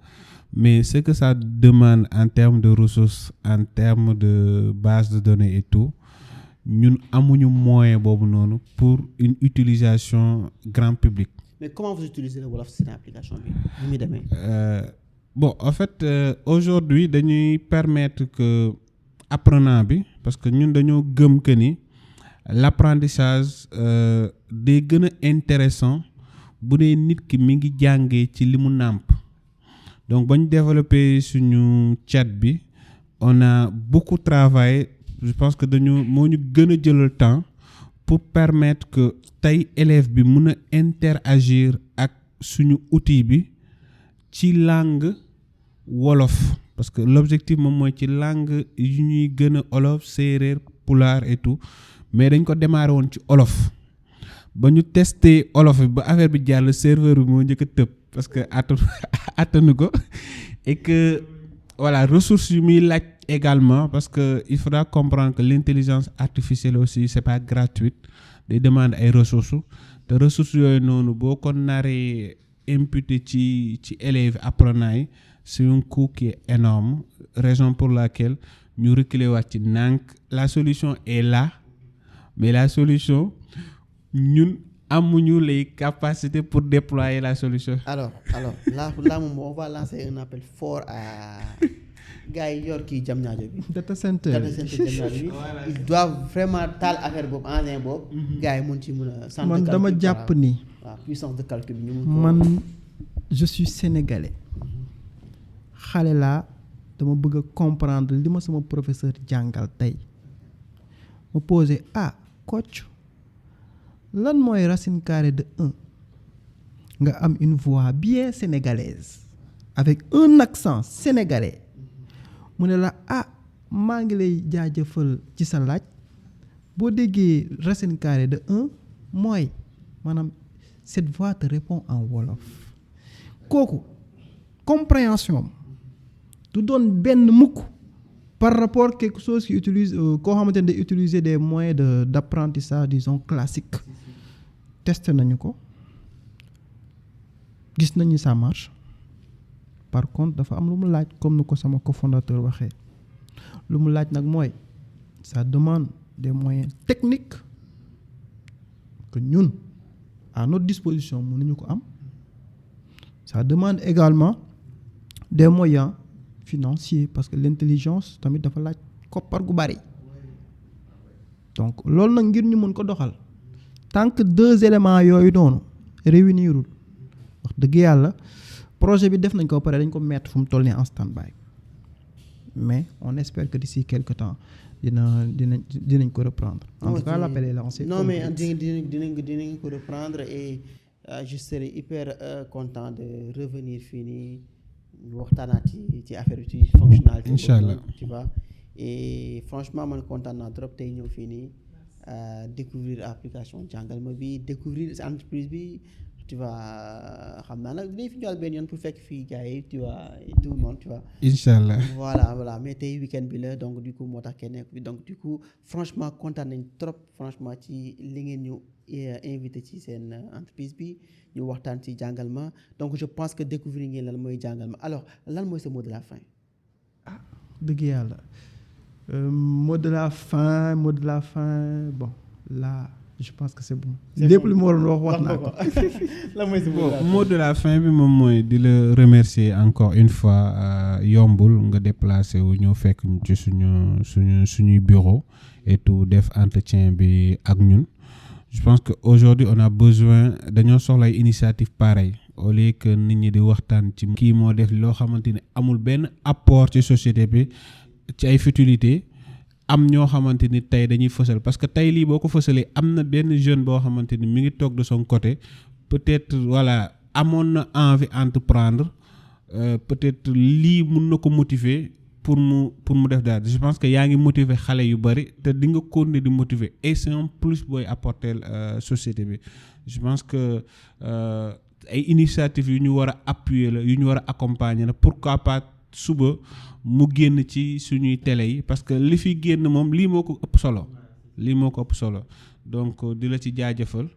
mais ce que ça demande en termes de ressources en termes de base de données et tout ñun amuñu moyen boobu noonu pour une utilisation grand public. mais comment vous utilisez le wolof ci application bi ni muy demee. Bon en fait aujourd'hui dañuy permettre que apprenant bi parce que ñun dañoo gëm que ni l'apprentissage day gën a intéressant bu dee nit ki mi ngi jàngee ci li mu nàmp donc ba ñu développé suñu chat bi on a beaucoup travaillé je pense que moo ñu gën a jëlal temps pour permettre que tey élève bi mun a interagir ak suñu outil bi ci langue wolof parce que l'objectif moom mooy ci langue yu ñuy gën a olof séeréer pulaar et tout mais dañ ko démarré woon ci olof ba ñu testé olof bi ba affaire bi jàll serveur bi moo njëkk a tëb parce que attanu ko et que voilà ressources yu muy laaj également parce que il faudra comprendre que l'intelligence artificielle aussi c'est pas gratuite day demander ay ressources te ressources yooyu noonu boo ko naree imputer ci élèves apprenants yi c'est un coût qui est énorme raison pour laquelle ñu reculer waat ci nànk la solution est là mais la solution ñun amuñu les capacités pour déployer la solution. alors là moom on va lancer un appel fort à gars yi yor kii Diamniadio bi. data center Diamniadio bi ils doivent vraiment taal affaire boobu engin boobu. gars yi mun ci mun a. man dama jàpp ni. waaw puissance de calcul bi ñu mun man je suis sénégalais xale laa dama bëgg a comprendre li ma sama professeur jàngal tey ma posé coach lan mooy racine carrée de 1 nga am une voix bien sénégalaise avec un accent sénégalais mu ne la maa ngi lay jaajëfal ci sa laaj boo déggee racine carrée de 1 mooy maanaam cette voix te répond en wolof kooku compréhension du doon benn mukk par rapport à quelque chose qui utilise koo xamante ne day utiliser des moyens d'apprentissage disons classiques testé nañu ko gis nañu ça marche par contre dafa am lu mu laaj comme ni ko sama cofondateur waxee lu mu laaj nag mooy ça demande des moyens techniques que ñun à notre disposition mënuñu ko am ça demande également des moyens financiers parce que l'intelligence tamit dafa laaj koppar gu bari donc loolu nag ngir ñu mën ko doxal tant que 2 éléments yooyu noonu réunirul wax dëgg yàlla projet bi def nañ ko ba pare dañ ko mettre fu mu toll nii en stand-by mais on espère que d'ici quelque temps dinañ ko reprendre. En tout cas l'appel est lancé. non mais dinañ ko reprendre et je serai hyper content de revenir fii nii waxtaanaat ci affaire bi ci fonctionnalité. Inch'Allah tu vois et franchement man kontaan naa trop tey ñëw fii nii découvrir application jàngal ma bi découvrir entreprise bi. tu vois xam naa nag dinañ fi ñëwaat benn yoon pour fekk fii gars yi tu vois tout le monde tu vois. Inch'Allah. voilà mais tey week-end bi la donc du coup moo tax kenn nekk bi donc du coup franchement kontaan nañ trop franchement ci li ngeen ñu invité ci seen entreprise bi ñu waxtaan ci jàngal ma donc je pense que découvrir ngeen lan mooy jàngal ma alors lan mooy sa mot de la fin. dëgg yàlla mot de la fin bon là je pense que c'est bon. lépp lu ma waroon wax naa ko. lan mooy sa mot de la fin bi moom mooy di la remercier encore une fois yombul nga déplacé wu ñëw fekk ci suñuy bureau et tout def entretien bi ak ñun. Je pense que aujourd'hui on a besoin dañoo soxla ay initiative pareil au lieu que nit ñi di waxtaan ci kii moo def loo xamante ni amul benn apport ci société bi ci ay futilité am ñoo xamante ni tey dañuy fësal parce que tey lii boo ko fësalee am na benn jeune boo xamante ni mi ngi toog de son côté peut-être voilà amoon na envie entreprendre peut-être lii mun na ko motiver pour mu def daal je pense que yaa ngi motiver xale yu bari te di nga continuer di motiver et c'est un plus booy apporter société bi je pense que ay initiatives yu ñu war a appuyer la yu ñu war a accompagner la pourquoi pas suba mu génn ci suñuy télé yi parce que li fi génn moom lii moo ko ëpp solo donc di la ci jaajëfal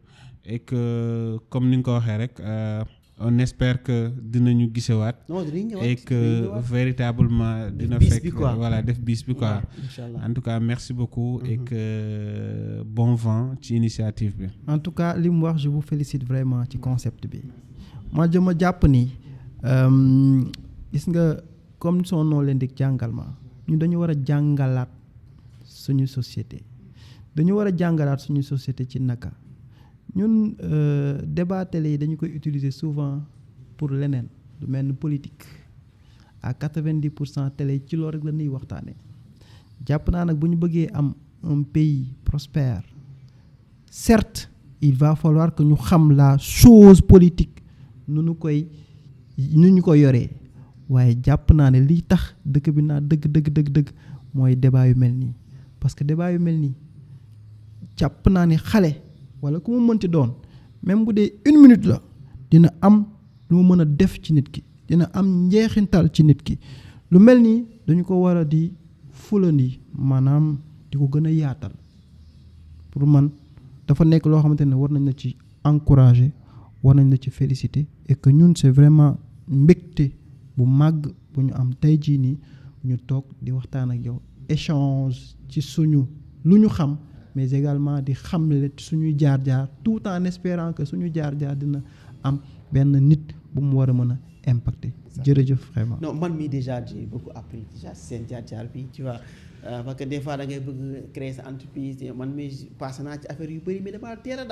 et que comme ni nga ko waxee rek on espère que dinañu gisewaat et que véritablement dina fekk voilà def bis bi quoi en tout cas merci beaucoup et que bon vent ci initiative bi en tout cas li mu wax je vous félicite vraiment ci concept bi moi je ma jàpp ni gis nga comme son nom l'indique jàngal ma ñu dañu war a jàngalaat suñu société ci naka ñun débat télé yi dañu koy utiliser souvent pour leneen lu mel ni politique à 90% télé ci loolu rek la ñuy waxtaanee jàpp naa nag bu ñu bëggee am un pays prospère certes il va falloir que ñu xam la chose politique nu ñu ko yoree waaye jàpp naa ne liy tax dëkk bi naa dëgg mooy débat yu mel nii parce que débat yu mel nii jàpp naa ne xale wala ku mu mënti doon même bu dee 1 minute la dina am lu mu mën a def ci nit ki dina am njeexintal ci nit ki lu mel nii dañu ko war a di fulandi maanaam di ko gën a yaatal pour man dafa nekk loo xamante ne war nañ la ci encourager war nañ la ci féliciter et que ñun c'est vraiment mbégte bu màgg bu ñu am tey jii nii ñu toog di waxtaan ak yow échange ci suñu lu ñu xam mais également di xamle suñuy jaar-jaar tout en espérant que suñu jaar-jaar dina am benn nit bu mu war a mën a impacter. jërëjëf vraiment. non man mii déjà j'ai beaucoup appris déjà seen jaar-jaar bi tu vois parce que des fois da ngay bëgg créer sa entreprise man mii passé naa ci affaire yu bëri mais dama teel a